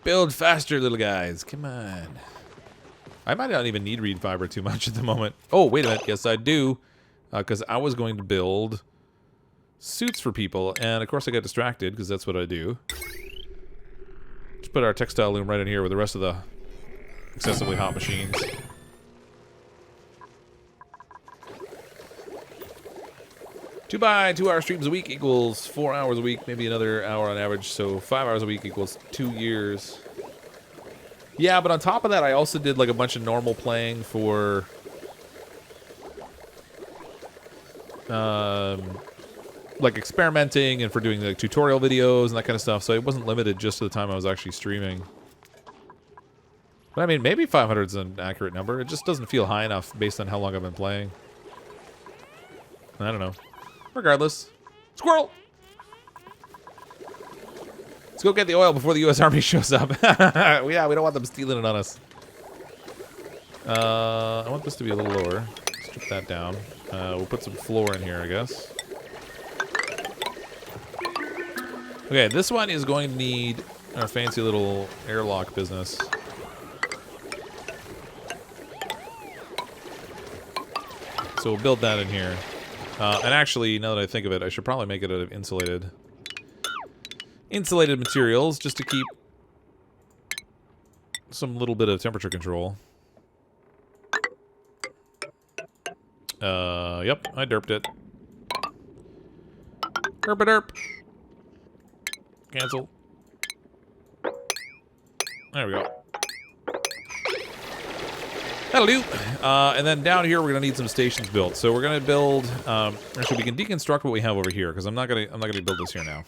Speaker 1: Build faster, little guys. Come on. I might not even need reed fiber too much at the moment. Oh, wait a minute. Yes, I do. Because I was going to build suits for people, and of course I got distracted because that's what I do. Just put our textile loom right in here with the rest of the excessively hot machines. 2 by 2 hour streams a week equals 4 hours a week, maybe another hour on average, so 5 hours a week equals 2 years. Yeah, but on top of that, I also did like a bunch of normal playing for like experimenting and for doing like tutorial videos and that kind of stuff, so it wasn't limited just to the time I was actually streaming. But I mean, maybe 500 is an accurate number. It just doesn't feel high enough based on how long I've been playing. I don't know. Regardless. Squirrel! Let's go get the oil before the U.S. Army shows up. Yeah, we don't want them stealing it on us. I want this to be a little lower. Strip that down. We'll put some floor in here, I guess. Okay, this one is going to need our fancy little airlock business. So we'll build that in here. And actually, now that I think of it, I should probably make it out of insulated materials just to keep some little bit of temperature control. Yep, I derped it. Derp-a-derp. Cancel. There we go. That'll do. And then down here, we're gonna need some stations built. So we're gonna build. Actually, we can deconstruct what we have over here because I'm not gonna build this here now.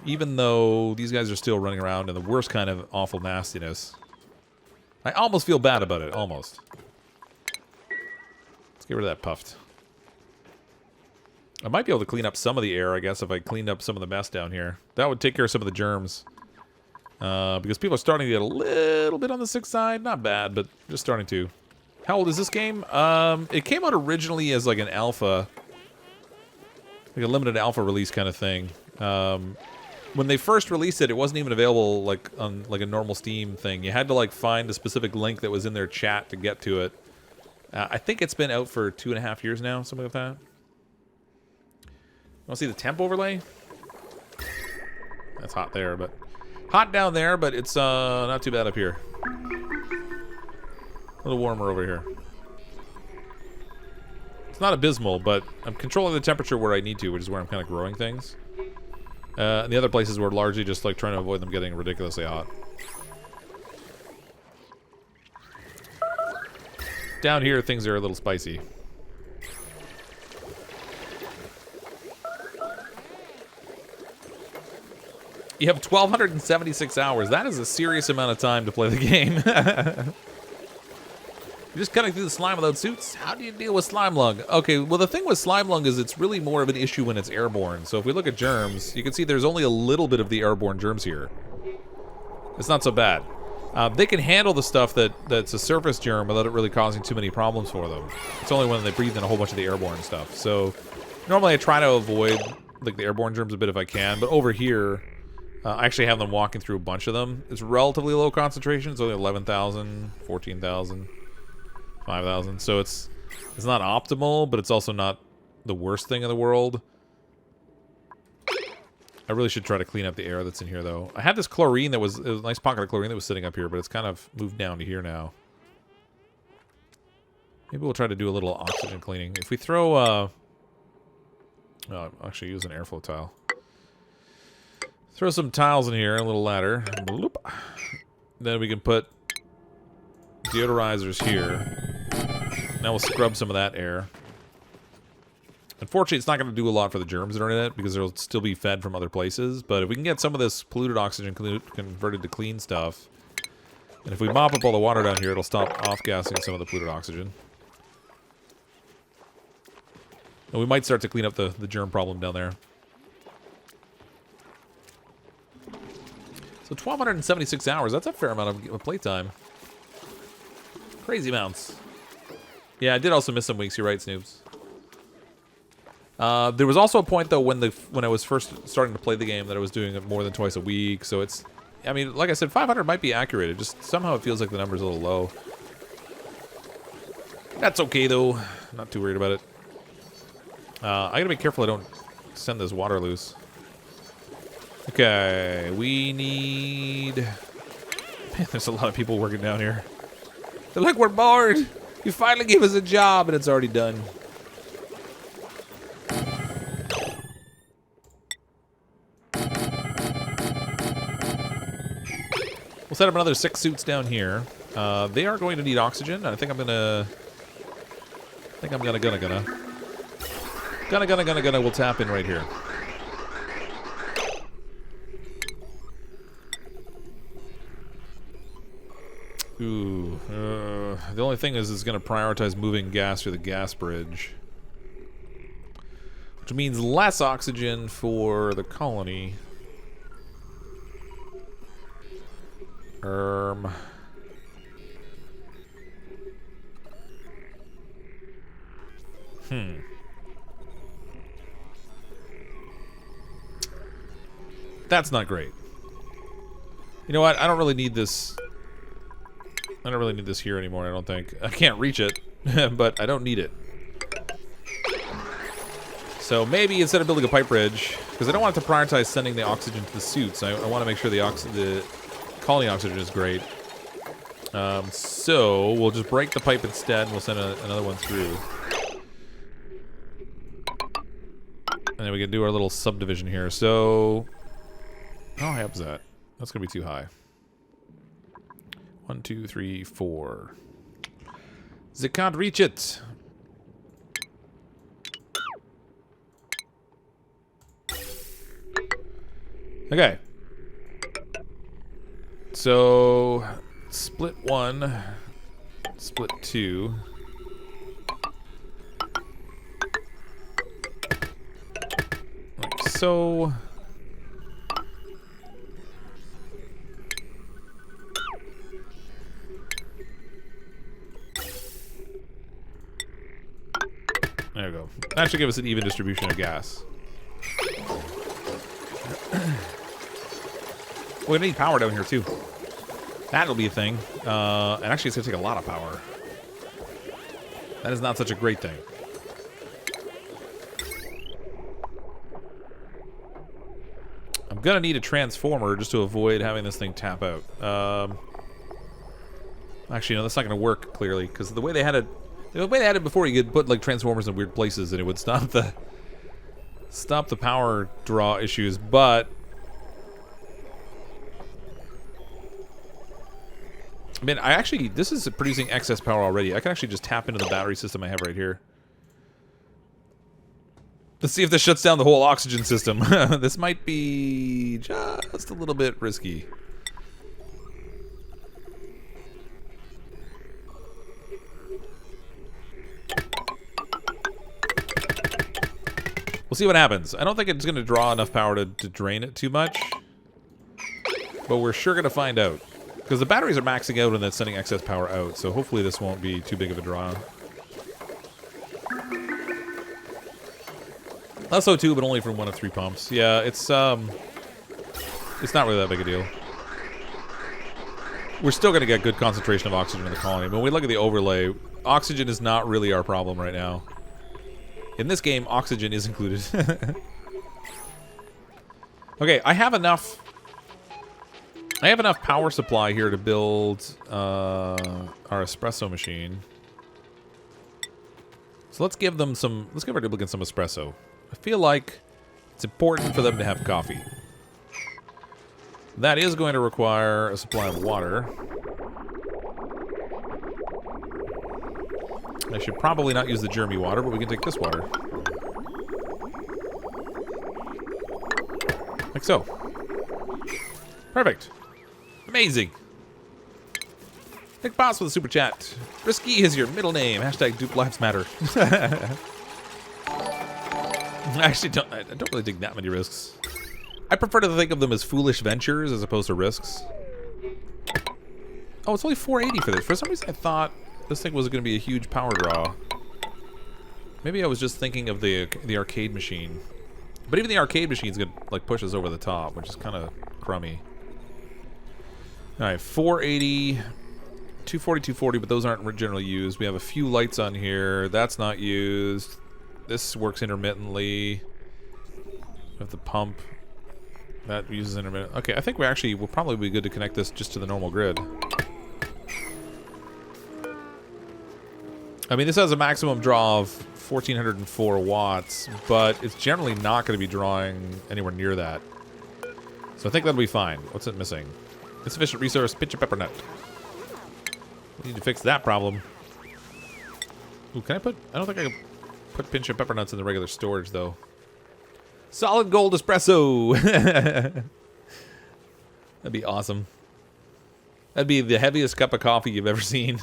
Speaker 1: Even though these guys are still running around in the worst kind of awful nastiness, I almost feel bad about it. Almost. Let's get rid of that puffed. I might be able to clean up some of the air, I guess, if I cleaned up some of the mess down here. That would take care of some of the germs. Because people are starting to get a little bit on the sick side. Not bad, but just starting to. How old is this game? It came out originally as like an alpha. Like a limited alpha release kind of thing. When they first released it, it wasn't even available like on like a normal Steam thing. You had to like find a specific link that was in their chat to get to it. I think it's been out for 2.5 years now, something like that. Want to see the temp overlay? That's hot there, but hot down there, but it's not too bad up here. A little warmer over here. It's not abysmal, but I'm controlling the temperature where I need to, which is where I'm kind of growing things. And the other places were largely just like trying to avoid them getting ridiculously hot. Down here, things are a little spicy. You have 1,276 hours. That is a serious amount of time to play the game. You're just cutting through the slime without suits? How do you deal with slime lung? Okay, well the thing with slime lung is it's really more of an issue when it's airborne. So if we look at germs, you can see there's only a little bit of the airborne germs here. It's not so bad. They can handle the stuff that's a surface germ without it really causing too many problems for them. It's only when they breathe in a whole bunch of the airborne stuff. So normally I try to avoid like the airborne germs a bit if I can, but over here I actually have them walking through a bunch of them. It's relatively low concentration. It's only 11,000, 14,000, 5,000. So it's not optimal, but it's also not the worst thing in the world. I really should try to clean up the air that's in here, though. I had this chlorine that was... It was a nice pocket of chlorine that was sitting up here, but it's kind of moved down to here now. Maybe we'll try to do a little oxygen cleaning. If we throw... Oh, I'll actually use an airflow tile. Throw some tiles in here, a little ladder. Bloop. Then we can put deodorizers here. Now we'll scrub some of that air. Unfortunately, it's not going to do a lot for the germs that are in it because they'll still be fed from other places. But if we can get some of this polluted oxygen converted to clean stuff, and if we mop up all the water down here, it'll stop off-gassing some of the polluted oxygen. And we might start to clean up the germ problem down there. So 1,276 hours, that's a fair amount of playtime. Crazy amounts. Yeah, I did also miss some weeks, you're right, Snoobs. There was also a point, though, when I was first starting to play the game that I was doing it more than twice a week, so it's... I mean, like I said, 500 might be accurate, it just somehow it feels like the number's a little low. That's okay, though. Not too worried about it. I gotta be careful I don't send this water loose. Okay, we need... Man, there's a lot of people working down here. They're like, we're bored. You finally gave us a job, and it's already done. We'll set up another 6 suits down here. They are going to need oxygen. I think I'm gonna... We'll tap in right here. Ooh. The only thing is it's going to prioritize moving gas through the gas bridge. Which means less oxygen for the colony. That's not great. You know what? I don't really need this. I don't really need this here anymore, I don't think. I can't reach it, but I don't need it. So maybe instead of building a pipe bridge, because I don't want it to prioritize sending the oxygen to the suits. I want to make sure the colony oxygen is great. So we'll just break the pipe instead, and we'll send another one through. And then we can do our little subdivision here. So, how high up is that? That's going to be too high. 1, 2, 3, 4. They can't reach it. Okay. So, split 1, split 2. Like so. There we go. That should give us an even distribution of gas. We're gonna need power down here too. That'll be a thing. And actually it's gonna take a lot of power. That is not such a great thing. I'm gonna need a transformer just to avoid having this thing tap out. Actually, no, that's not gonna work clearly, because the way they had it before, you could put like transformers in weird places and it would stop the power draw issues, but I mean, this is producing excess power already. I can actually just tap into the battery system I have right here. Let's see if this shuts down the whole oxygen system. This might be just a little bit risky. We'll see what happens. I don't think it's going to draw enough power to drain it too much. But we're sure going to find out. Because the batteries are maxing out and then sending excess power out. So hopefully this won't be too big of a draw. Less O2, but only from 1 of 3 pumps. Yeah, it's not really that big a deal. We're still going to get good concentration of oxygen in the colony. But when we look at the overlay, oxygen is not really our problem right now. In this game, oxygen is included. Okay, I have enough power supply here to build our espresso machine. So let's give our duplicants some espresso. I feel like it's important for them to have coffee. That is going to require a supply of water. I should probably not use the germy water, but we can take this water. Like so. Perfect. Amazing. Nick Boss with a super chat. Risky is your middle name. Hashtag Dupe Lives Matter. I don't really take that many risks. I prefer to think of them as foolish ventures as opposed to risks. Oh, it's only 480 for this. For some reason I thought this thing was going to be a huge power draw. Maybe I was just thinking of the arcade machine. But even the arcade machine's going to like push us over the top, which is kind of crummy. Alright, 480, 240, 240, but those aren't generally used. We have a few lights on here. That's not used. This works intermittently. We have the pump. That uses intermittent. Okay, I think we'll probably be good to connect this just to the normal grid. I mean, this has a maximum draw of 1404 watts, but it's generally not going to be drawing anywhere near that. So I think that'll be fine. What's it missing? Insufficient resource, pinch of pepper nut. We need to fix that problem. Ooh, can I put... I don't think I can put pinch of pepper nuts in the regular storage, though. Solid gold espresso! That'd be awesome. That'd be the heaviest cup of coffee you've ever seen.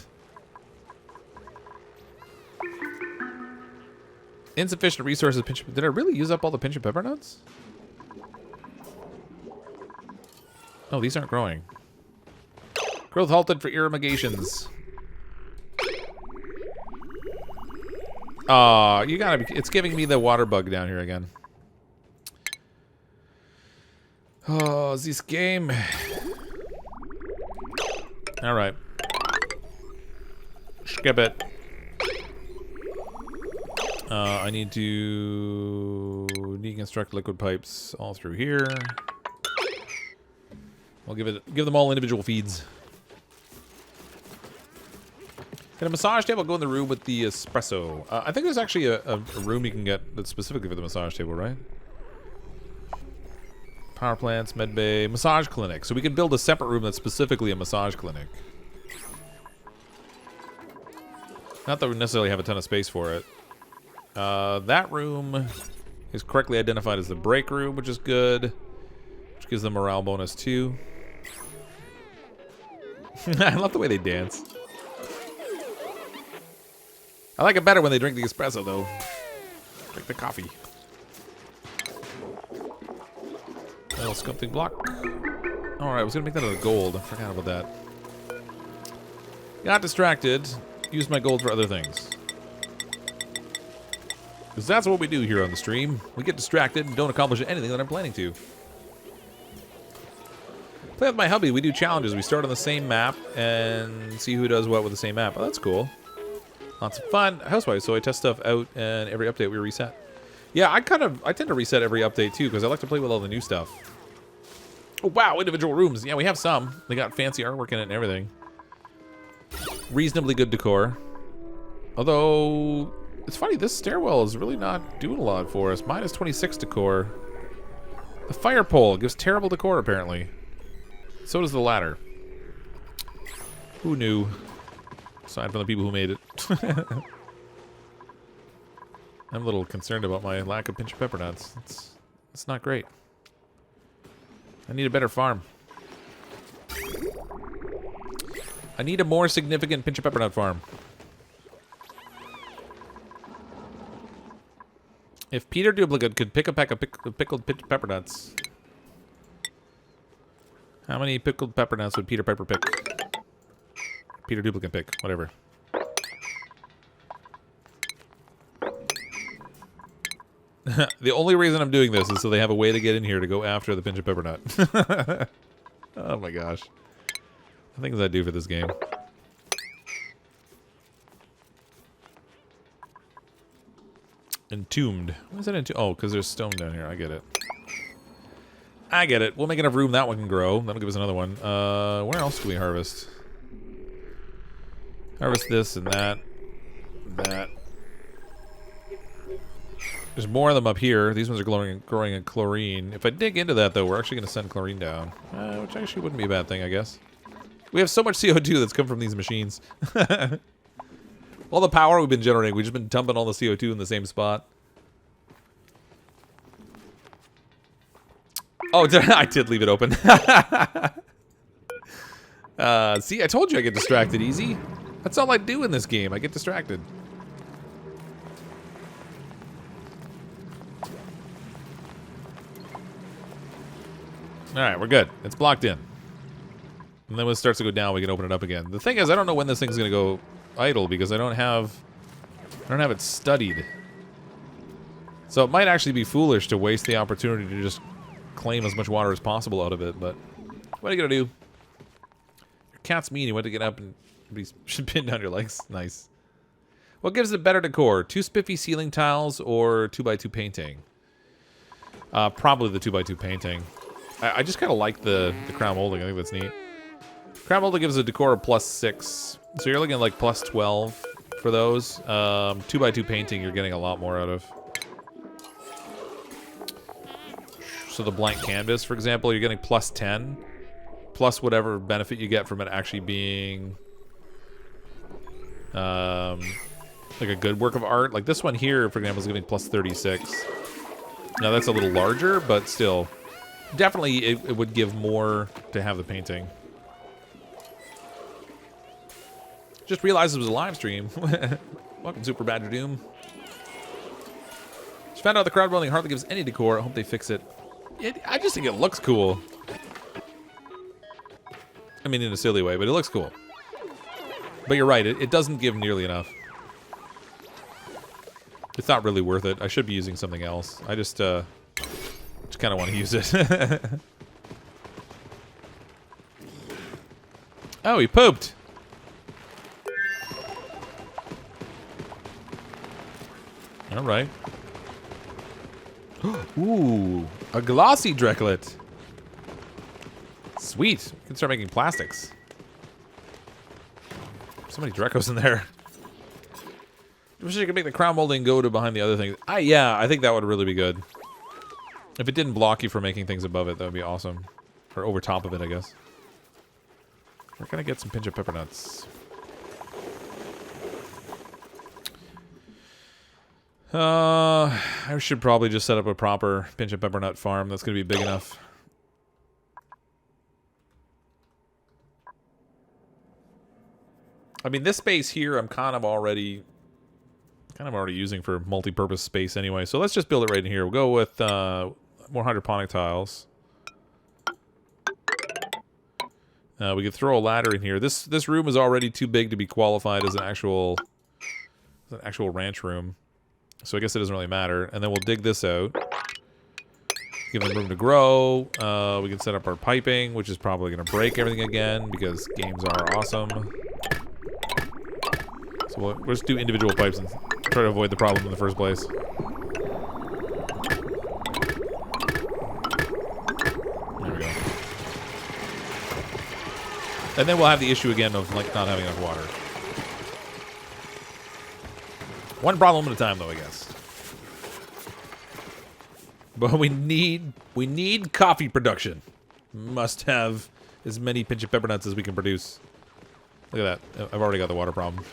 Speaker 1: Insufficient resources. Did I really use up all the pinch of pepper nuts? Oh, these aren't growing. Growth halted for irrigations. Aw, you gotta be... It's giving me the water bug down here again. Oh, this game. Alright. Skip it. I need to deconstruct liquid pipes all through here. I'll give them all individual feeds. Can a massage table go in the room with the espresso? I think there's actually a room you can get that's specifically for the massage table, right? Power plants, med bay, massage clinic. So we can build a separate room that's specifically a massage clinic. Not that we necessarily have a ton of space for it. That room is correctly identified as the break room, which is good. Which gives them morale bonus too. I love the way they dance. I like it better when they drink the espresso, though. Drink the coffee. Little sculpting block. Alright, I was gonna make that out of gold. I forgot about that. Got distracted. Used my gold for other things. Because that's what we do here on the stream. We get distracted and don't accomplish anything that I'm planning to. Play with my hubby. We do challenges. We start on the same map and see who does what with the same map. Oh, that's cool. Lots of fun. Housewives, so I test stuff out and every update we reset. Yeah, I tend to reset every update too because I like to play with all the new stuff. Oh, wow, individual rooms. Yeah, we have some. They got fancy artwork in it and everything. Reasonably good decor. Although, it's funny, this stairwell is really not doing a lot for us. Mine is 26 decor. The fire pole gives terrible decor, apparently. So does the ladder. Who knew? Aside from the people who made it. I'm a little concerned about my lack of pinch of pepper nuts. It's not great. I need a better farm. I need a more significant pinch of pepper nut farm. If Peter Duplicant could pick a pack of pickled pepper nuts, how many pickled pepper nuts would Peter Piper pick? Peter Duplicant pick, whatever. The only reason I'm doing this is so they have a way to get in here to go after the pinch of pepper nut. Oh my gosh. The things I do for this game. Entombed. What is that entombed? Oh, because there's stone down here. I get it. I get it. We'll make enough room that one can grow. That'll give us another one. Where else do we harvest? Harvest this and that. That. There's more of them up here. These ones are growing in chlorine. If I dig into that, though, we're actually going to send chlorine down. Which actually wouldn't be a bad thing, I guess. We have so much CO2 that's come from these machines. All the power we've been generating, we've just been dumping all the CO2 in the same spot. Oh, I did leave it open. See, I told you I get distracted easy. That's all I do in this game. I get distracted. Alright, we're good. It's blocked in. And then when it starts to go down, we can open it up again. The thing is, I don't know when this thing's gonna go idle because I don't have it studied. So it might actually be foolish to waste the opportunity to just claim as much water as possible out of it, but what are you gonna do? Your cat's mean. You want to get up and be pinned down your legs. Nice. What gives it better decor? 2 spiffy ceiling tiles or 2x2 painting? Probably the 2x2 painting. I just kind of like the crown molding. I think that's neat. Crown molding gives a decor of +6. So you're looking at like +12 for those. 2x2 painting, you're getting a lot more out of. So the blank canvas, for example, you're getting +10. Plus whatever benefit you get from it actually being like a good work of art. Like this one here, for example, is giving +36. Now that's a little larger, but still. Definitely it would give more to have the painting. Just realized it was a live stream. Welcome, Super Badger Doom. Just found out the crowd building hardly gives any decor. I hope they fix it. I just think it looks cool. I mean, in a silly way, but it looks cool. But you're right, it doesn't give nearly enough. It's not really worth it. I should be using something else. I just kind of want to use it. Oh, he pooped. All right. Ooh, a glossy Drecklet. Sweet. We can start making plastics. So many Drecos in there. I wish I could make the crown molding go to behind the other things. Yeah, I think that would really be good. If it didn't block you from making things above it, that would be awesome. Or over top of it, I guess. We're gonna get some pinch of pepper nuts. I should probably just set up a proper pinch of pepper nut farm. That's gonna be big enough. I mean, this space here, I'm kind of already using for multi-purpose space anyway. So let's just build it right in here. We'll go with more hydroponic tiles. We could throw a ladder in here. This room is already too big to be qualified as an actual ranch room. So I guess it doesn't really matter. And then we'll dig this out. Give them room to grow. We can set up our piping, which is probably going to break everything again because games are awesome. So we'll just do individual pipes and try to avoid the problem in the first place. There we go. And then we'll have the issue again of like not having enough water. One problem at a time, though, I guess. But we need coffee production. Must have as many pinch of pepper nuts as we can produce. Look at that. I've already got the water problem.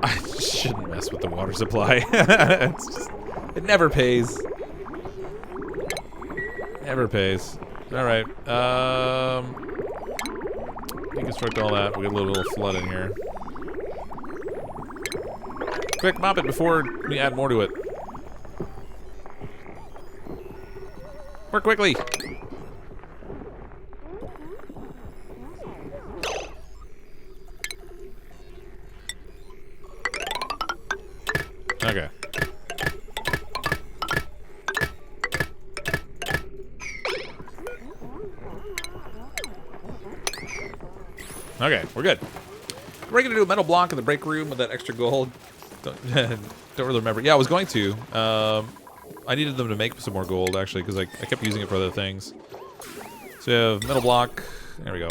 Speaker 1: I shouldn't mess with the water supply. It's just, it never pays. Never pays. All right. Deconstruct all that. We got a little flood in here. Quick, mop it before we add more to it. Work quickly. Okay. Okay, we're good. We're gonna do a metal block in the break room with that extra gold. Don't really remember. Yeah, I was going to. I needed them to make some more gold, actually, because I kept using it for other things. So we have metal block. There we go.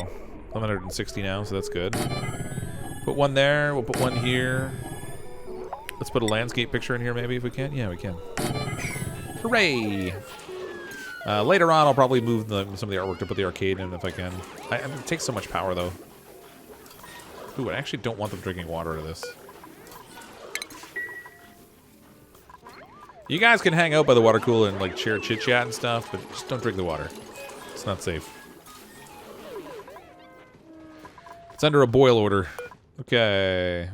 Speaker 1: 160 now, so that's good. Put one there. We'll put one here. Let's put a landscape picture in here, maybe, if we can. Yeah, we can. Hooray! Later on, I'll probably move some of the artwork to put the arcade in if I can. It takes so much power, though. Ooh, I actually don't want them drinking water out of this. You guys can hang out by the water cooler and like share chit chat and stuff, but just don't drink the water. It's not safe. It's under a boil order. Okay.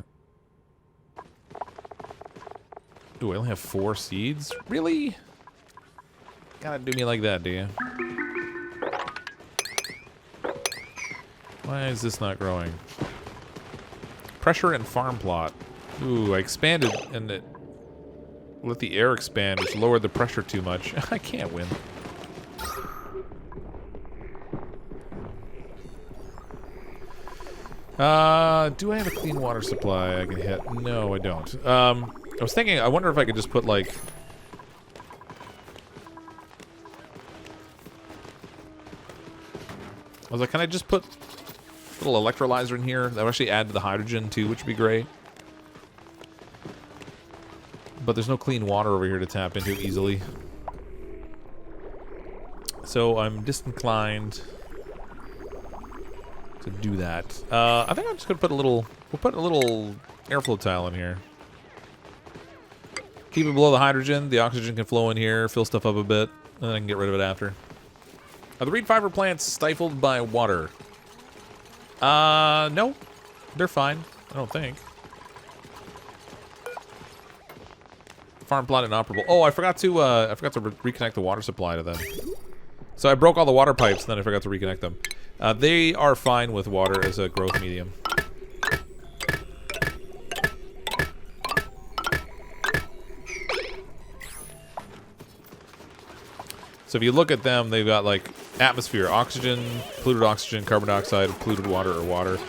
Speaker 1: Ooh, I only have 4 seeds? Really? Gotta do me like that, do you? Why is this not growing? Pressure and farm plot. Ooh, I expanded and it let the air expand, which lowered the pressure too much. I can't win. Do I have a clean water supply I can hit? No, I don't. I was thinking, I wonder if I could just put, like... I was like, can I just put a little electrolyzer in here? That would actually add to the hydrogen, too, which would be great. But there's no clean water over here to tap into easily. So I'm disinclined to do that. I think I'm just gonna put a little... We'll put a little airflow tile in here. Keep it below the hydrogen. The oxygen can flow in here, fill stuff up a bit, and then I can get rid of it after. Are the reed fiber plants stifled by water? No. They're fine. I don't think. Farm plot inoperable. Oh, I forgot to reconnect the water supply to them. So I broke all the water pipes, and then I forgot to reconnect them. They are fine with water as a growth medium. So if you look at them, they've got like atmosphere, oxygen, polluted oxygen, carbon dioxide, polluted water, or water.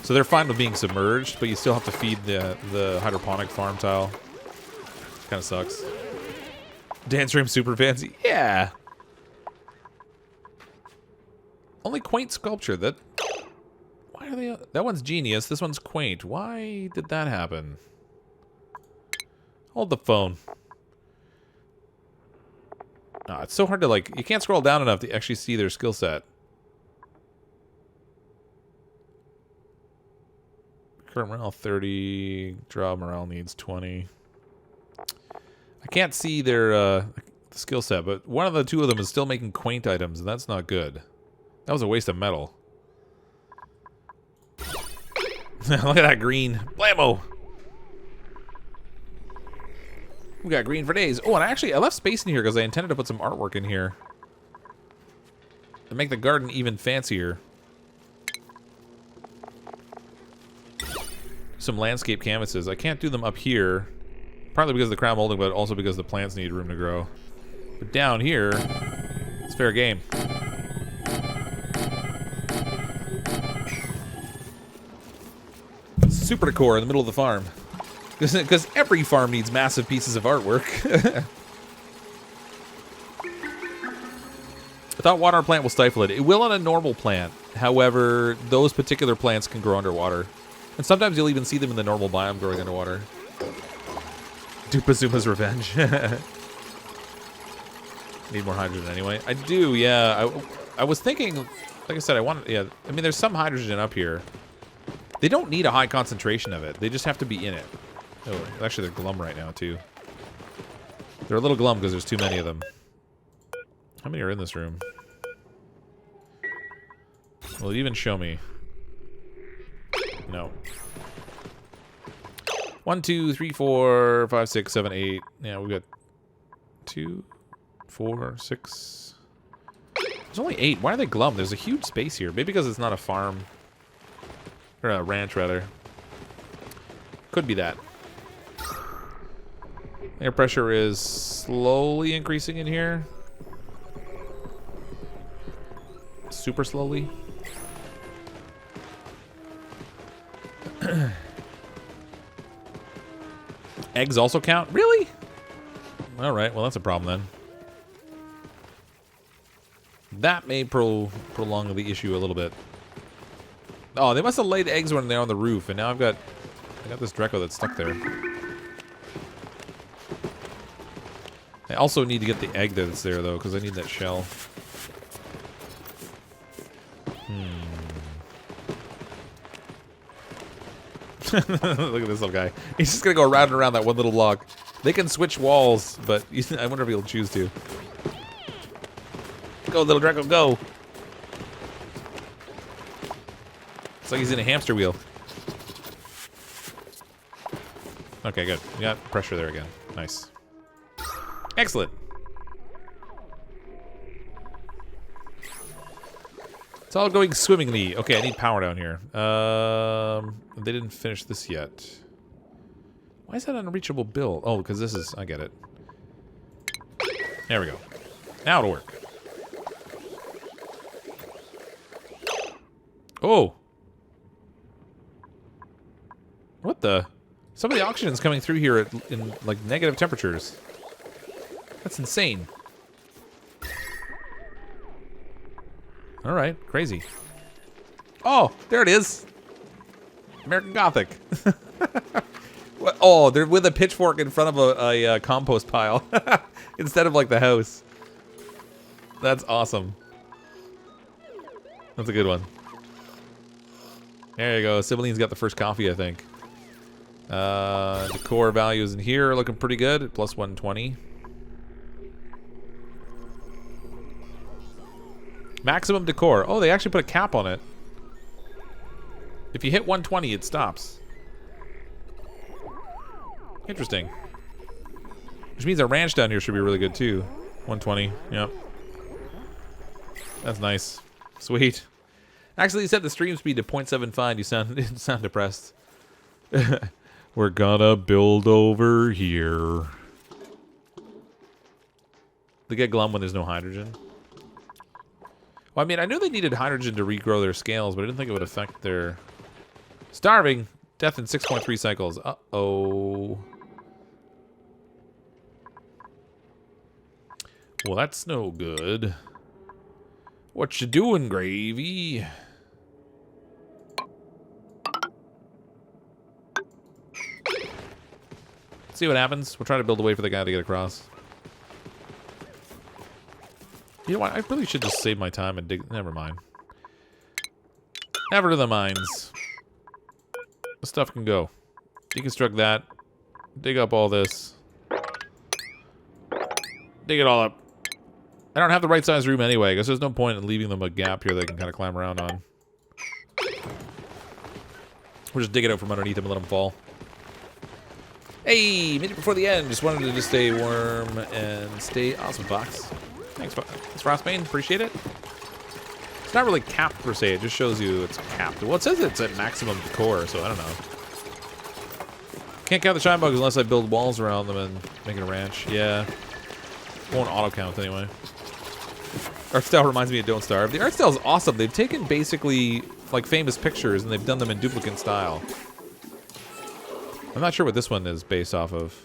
Speaker 1: So they're fine with being submerged, but you still have to feed the hydroponic farm tile. Kind of sucks. Dance room super fancy. Yeah. Only quaint sculpture. Why are they? That one's genius. This one's quaint. Why did that happen? Hold the phone. Oh, it's so hard to, like, you can't scroll down enough to actually see their skill set. Current morale 30. Draw morale needs 20. I can't see their skill set, but one of the two of them is still making quaint items, and that's not good. That was a waste of metal. Look at that green. Blammo! We got green for days. Oh, and I left space in here because I intended to put some artwork in here. To make the garden even fancier. Some landscape canvases. I can't do them up here. Partly because of the crown molding, but also because the plants need room to grow. But down here, it's fair game. Super decor in the middle of the farm. Because every farm needs massive pieces of artwork. I thought water plant will stifle it. It will on a normal plant. However, those particular plants can grow underwater. And sometimes you'll even see them in the normal biome growing underwater. Dupazuma's revenge. Need more hydrogen anyway. I do, yeah. I was thinking, like I said, I mean, there's some hydrogen up here. They don't need a high concentration of it. They just have to be in it. Oh, actually, they're glum right now, too. They're a little glum because there's too many of them. How many are in this room? Will it even show me? No. 1, 2, 3, 4, 5, 6, 7, 8. Yeah, we got 2, 4, 6. There's only 8. Why are they glum? There's a huge space here. Maybe because it's not a farm. Or a ranch, rather. Could be that. Air pressure is slowly increasing in here. Super slowly. Eggs also count? Really? Alright, well that's a problem then. That may prolong the issue a little bit. Oh, they must have laid eggs when they're on the roof, and now I got this Draco that's stuck there. I also need to get the egg that's there, though, because I need that shell. Look at this little guy. He's just going to go around and around that one little block. They can switch walls, but I wonder if he'll choose to. Go, little Draco, go! It's like he's in a hamster wheel. Okay, good. We got pressure there again. Nice. Excellent. It's all going swimmingly. Okay, I need power down here. They didn't finish this yet. Why is that an unreachable bill? Oh, because this is... I get it. There we go. Now it'll work. What the? Some of the oxygen's coming through here in like negative temperatures. That's insane. All right, crazy. Oh, there it is. American Gothic. Oh, they're with a pitchfork in front of a compost pile instead of like the house. That's awesome. That's a good one. There you go. Sibylline's got the first coffee, I think. Decor values in here are looking pretty good. Plus 120. Maximum decor. Oh, they actually put a cap on it. If you hit 120, it stops. Interesting. Which means our ranch down here should be really good too. 120. Yep. That's nice. Sweet. Actually, you set the stream speed to 0.75. You sound depressed. We're gonna build over here. They get glum when there's no hydrogen. Well, I mean, I knew they needed hydrogen to regrow their scales, but I didn't think it would affect their... Starving! Death in 6.3 cycles. Uh-oh. Well, that's no good. What you doing, Gravy? See what happens. We'll try to build a way for the guy to get across. You know what? I really should just save my time and dig... Never mind. Never to the mines. The stuff can go. Deconstruct that. Dig up all this. Dig it all up. I don't have the right size room anyway. I guess there's no point in leaving them a gap here they can kind of climb around on. We'll just dig it out from underneath them and let them fall. Hey, minute before the end. Just wanted to just stay warm and stay awesome, Fox. Thanks, Frostbane. Appreciate it. It's not really capped per se. It just shows you it's capped. Well, it says it's at maximum decor, so I don't know. Can't count the shine bugs unless I build walls around them and make it a ranch. Yeah. Won't auto count anyway. Art style reminds me of Don't Starve. The art style is awesome. They've taken basically like famous pictures and they've done them in duplicant style. I'm not sure what this one is based off of.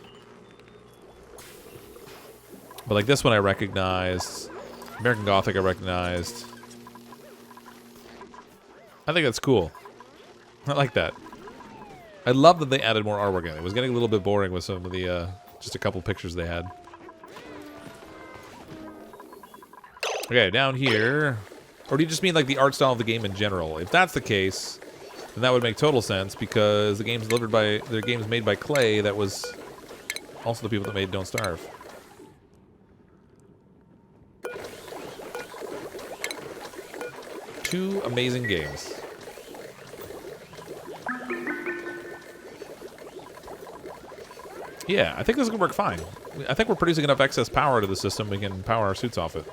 Speaker 1: But like this one I recognized. American Gothic I recognized. I think that's cool. I like that. I love that they added more artwork in it. It was getting a little bit boring with some of the, just a couple pictures they had. Okay, down here. Or do you just mean like the art style of the game in general? If that's the case, then that would make total sense because the game's delivered by, their game's made by Clay that was also the people that made Don't Starve. Two amazing games. Yeah, I think this is gonna work fine. I think we're producing enough excess power to the system we can power our suits off it.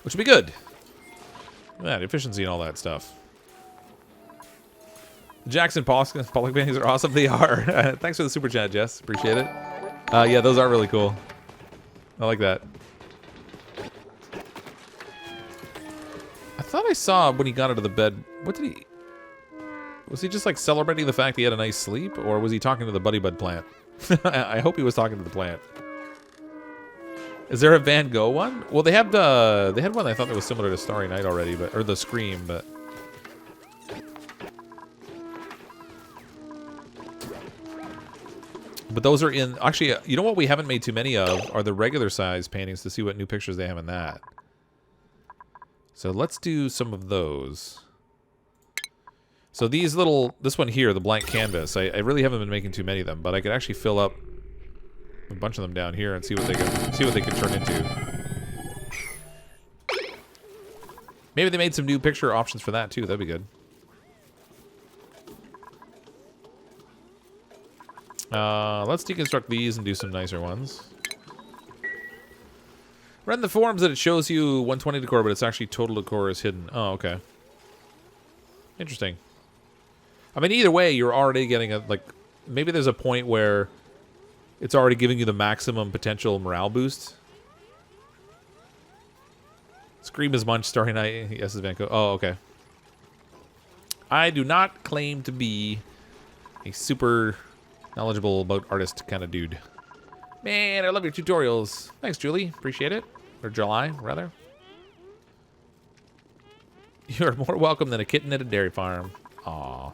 Speaker 1: Which would be good. Look at that, efficiency and all that stuff. Jackson Pollock paintings are awesome. They are. Thanks for the super chat, Jess. Appreciate it. Yeah, those are really cool. I like that. I thought I saw when he got out of the bed. What did he... Was he just like celebrating the fact he had a nice sleep? Or was he talking to the Buddy Bud plant? I hope he was talking to the plant. Is there a Van Gogh one? Well, they had one I thought that was similar to Starry Night already, but or the Scream, but those are in actually. You know what we haven't made too many of are the regular size paintings to see what new pictures they have in that. So let's do some of those. So these this one here, the blank canvas. I really haven't been making too many of them, but I could actually fill up a bunch of them down here and see what they can turn into. Maybe they made some new picture options for that too. That'd be good. Let's deconstruct these and do some nicer ones. Read in the forums that it shows you 120 decor, but it's actually total decor is hidden. Oh, okay. Interesting. I mean, either way, you're already getting a like. Maybe there's a point where it's already giving you the maximum potential morale boost. Scream is Munch, Starry Night. Yes, is Van Gogh. Oh, okay. I do not claim to be A super knowledgeable about artist kind of dude. Man, I love your tutorials. Thanks, Julie. Appreciate it. Or July, rather. You're more welcome than a kitten at a dairy farm. Aw.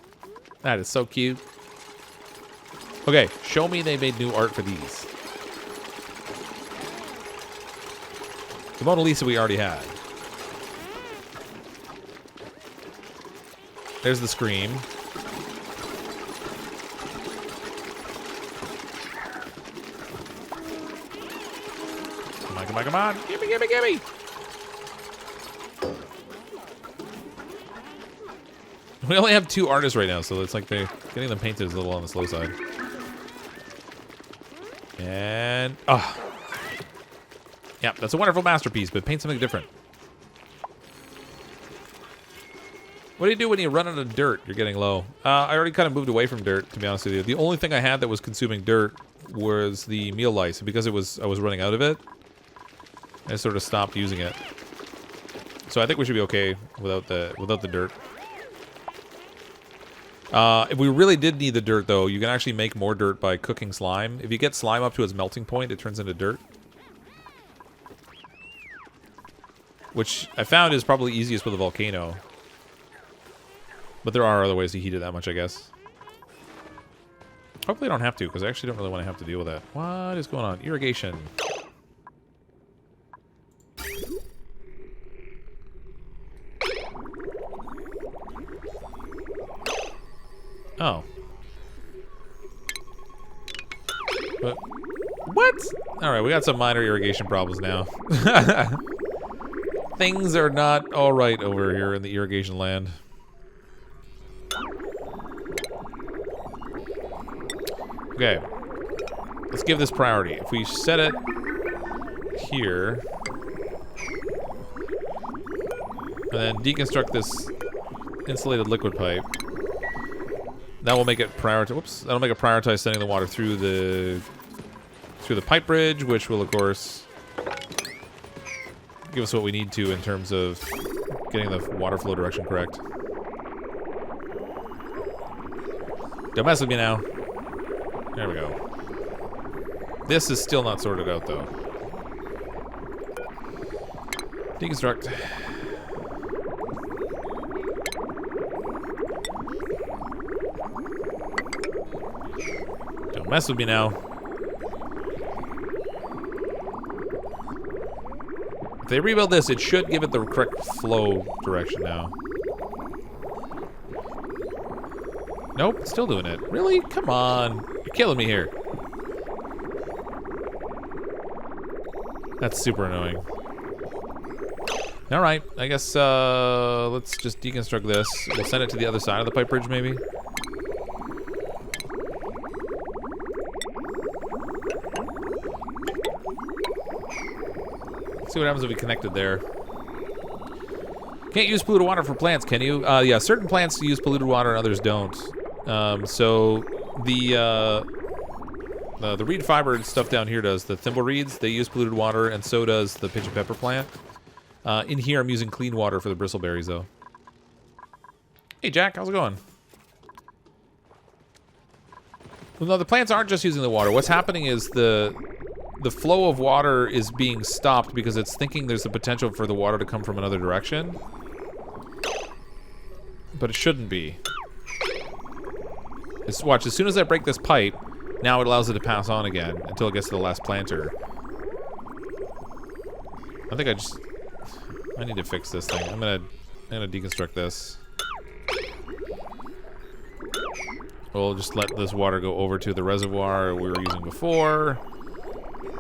Speaker 1: That is so cute. Okay, show me they made new art for these. The Mona Lisa we already had. There's the Scream. Come on, come on, come on. Gimme, gimme, gimme. We only have 2 artists right now, so it's like they're getting them painted is a little on the slow side. And, oh. Yeah, that's a wonderful masterpiece, but paint something different. What do you do when you run out of dirt? You're getting low. I already kind of moved away from dirt, to be honest with you. The only thing I had that was consuming dirt was the meal lice. Because I was running out of it, I sort of stopped using it. So I think we should be okay without the dirt. If we really did need the dirt, though, you can actually make more dirt by cooking slime. If you get slime up to its melting point, it turns into dirt. Which I found is probably easiest with a volcano. But there are other ways to heat it that much, I guess. Hopefully I don't have to, because I actually don't really want to have to deal with that. What is going on? Irrigation. Oh. What? Alright, we got some minor irrigation problems now. Things are not alright over here in the irrigation land. Okay. Let's give this priority. If we set it here, and then deconstruct this insulated liquid pipe, that will make it prioritize. Whoops! That'll make it prioritize sending the water through the pipe bridge, which will, of course, give us what we need to in terms of getting the water flow direction correct. Don't mess with me now. There we go. This is still not sorted out, though. Deconstruct. Don't mess with me now. If they rebuild this, it should give it the correct flow direction now. Nope, it's still doing it. Really? Come on. You're killing me here. That's super annoying. Alright, I guess let's just deconstruct this. We'll send it to the other side of the pipe bridge, maybe. Let's see what happens if we connect it there. Can't use polluted water for plants, can you? Yeah, certain plants use polluted water and others don't. So the reed fiber stuff down here does. The thimble reeds, they use polluted water, and so does the pitch and pepper plant. In here, I'm using clean water for the bristleberries, though. Hey, Jack, how's it going? Well, no, the plants aren't just using the water. What's happening is the flow of water is being stopped because it's thinking there's the potential for the water to come from another direction. But it shouldn't be. Watch, as soon as I break this pipe, now it allows it to pass on again until it gets to the last planter. I think I need to fix this thing. I'm gonna deconstruct this. We'll just let this water go over to the reservoir we were using before.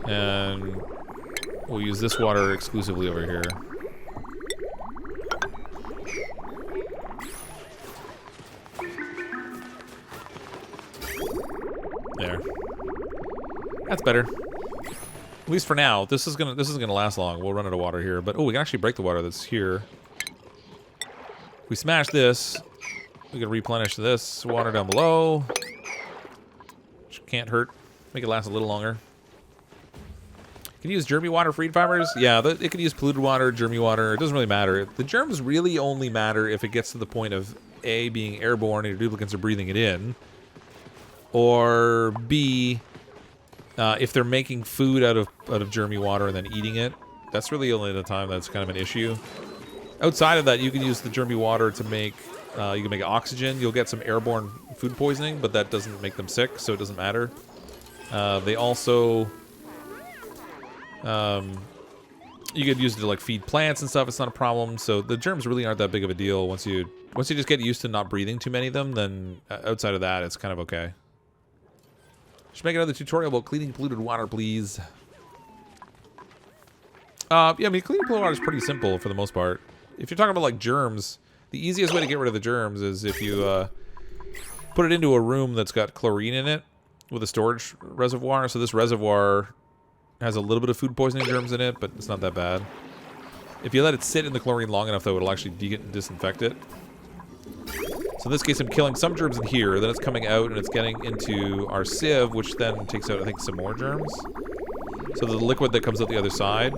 Speaker 1: And we'll use this water exclusively over here. There. That's better. At least for now. This isn't gonna last long. We'll run out of water here. But oh, we can actually break the water that's here. If we smash this, we can replenish this water down below. Which can't hurt. Make it last a little longer. Can you use germy water for reed fibers? Yeah, it can use polluted water, germy water. It doesn't really matter. The germs really only matter if it gets to the point of A, being airborne and your duplicants are breathing it in, or B, if they're making food out of germy water and then eating it. That's really only the time that's kind of an issue. Outside of that, you can use the germy water to make, you can make oxygen. You'll get some airborne food poisoning, but that doesn't make them sick, so it doesn't matter. They also, you could use it to like feed plants and stuff. It's not a problem. So the germs really aren't that big of a deal. Once you just get used to not breathing too many of them, then outside of that, it's kind of okay. Should make another tutorial about cleaning polluted water, please. Yeah, I mean, cleaning polluted water is pretty simple for the most part. If you're talking about like germs, the easiest way to get rid of the germs is if you put it into a room that's got chlorine in it with a storage reservoir. So this reservoir has a little bit of food poisoning germs in it, but it's not that bad. If you let it sit in the chlorine long enough, though, it'll actually disinfect it. So in this case, I'm killing some germs in here, then it's coming out and it's getting into our sieve, which then takes out, I think, some more germs. So the liquid that comes out the other side.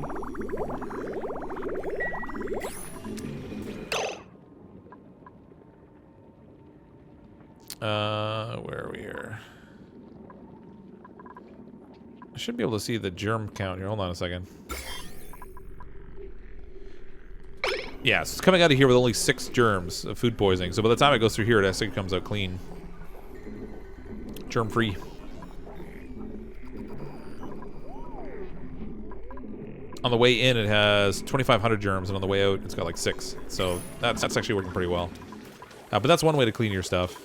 Speaker 1: Where are we here? I should be able to see the germ count here. Hold on a second. Yeah, so it's coming out of here with only 6 germs of food poisoning. So by the time it goes through here, it actually comes out clean. Germ-free. On the way in, it has 2,500 germs, and on the way out, it's got like 6. So that's actually working pretty well. But that's one way to clean your stuff.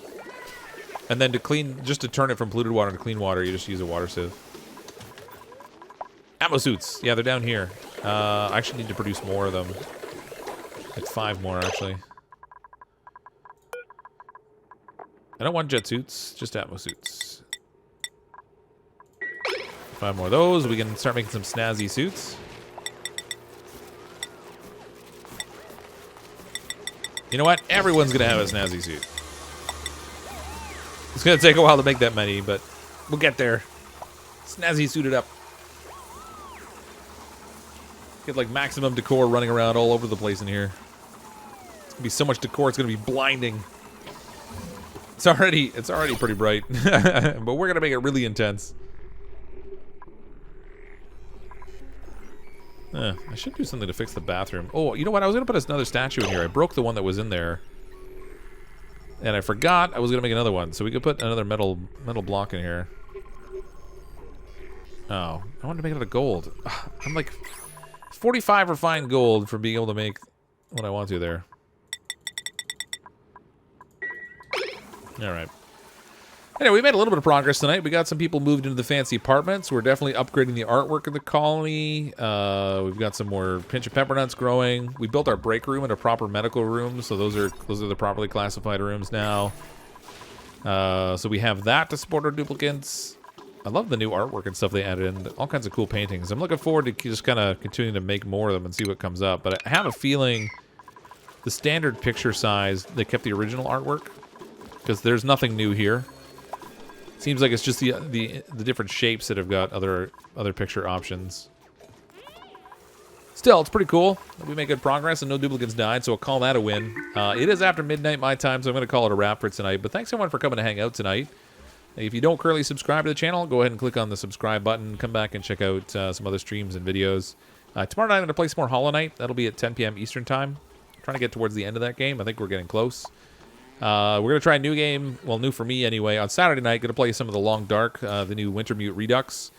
Speaker 1: And then to clean, just to turn it from polluted water to clean water, you just use a water sieve. Ammo suits. Yeah, they're down here. I actually need to produce more of them. Like 5 more, actually. I don't want jet suits, just ammo suits. 5 more of those. We can start making some snazzy suits. You know what? Everyone's going to have a snazzy suit. It's going to take a while to make that many, but we'll get there. Snazzy suited up. Get like maximum decor running around all over the place in here. It's going to be so much decor, it's going to be blinding. It's already pretty bright, but we're going to make it really intense. I should do something to fix the bathroom. Oh, you know what? I was going to put another statue in here. I broke the one that was in there. And I forgot I was going to make another one. So we could put another metal block in here. Oh, I wanted to make it out of gold. I'm like 45 refined gold for being able to make what I want to there. Alright. Anyway, we made a little bit of progress tonight. We got some people moved into the fancy apartments. We're definitely upgrading the artwork of the colony. We've got some more pinch of pepper nuts growing. We built our break room into proper medical rooms, so those are the properly classified rooms now. So we have that to support our duplicants. I love the new artwork and stuff they added in. All kinds of cool paintings. I'm looking forward to just kind of continuing to make more of them and see what comes up. But I have a feeling the standard picture size, they kept the original artwork, because there's nothing new here. Seems like it's just the different shapes that have got other picture options. Still, it's pretty cool. We made good progress and no duplicants died, so I'll call that a win. It is after midnight my time, so I'm going to call it a wrap for tonight. But thanks everyone for coming to hang out tonight. If you don't currently subscribe to the channel, go ahead and click on the subscribe button. Come back and check out some other streams and videos. Tomorrow night I'm going to play some more Hollow Knight. That'll be at 10 p.m. Eastern time. Trying to get towards the end of that game. I think we're getting close. We're going to try a new game, well, new for me anyway, on Saturday night. Going to play some of the Long Dark, the new Wintermute Redux.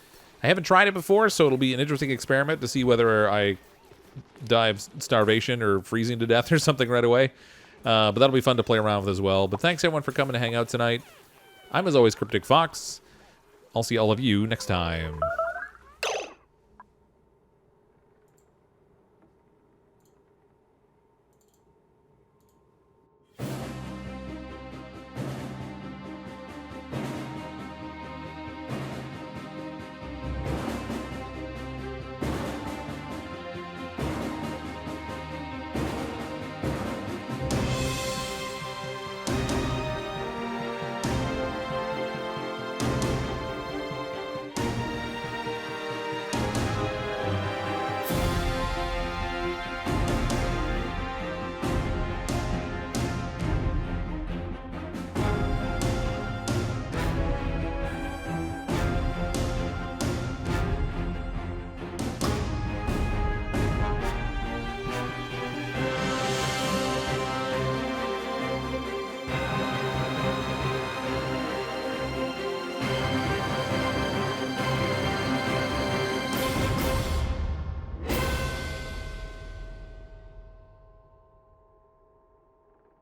Speaker 1: I haven't tried it before, so it'll be an interesting experiment to see whether I die of starvation or freezing to death or something right away. But that'll be fun to play around with as well. But thanks, everyone, for coming to hang out tonight. I'm, as always, CrypticFox. I'll see all of you next time.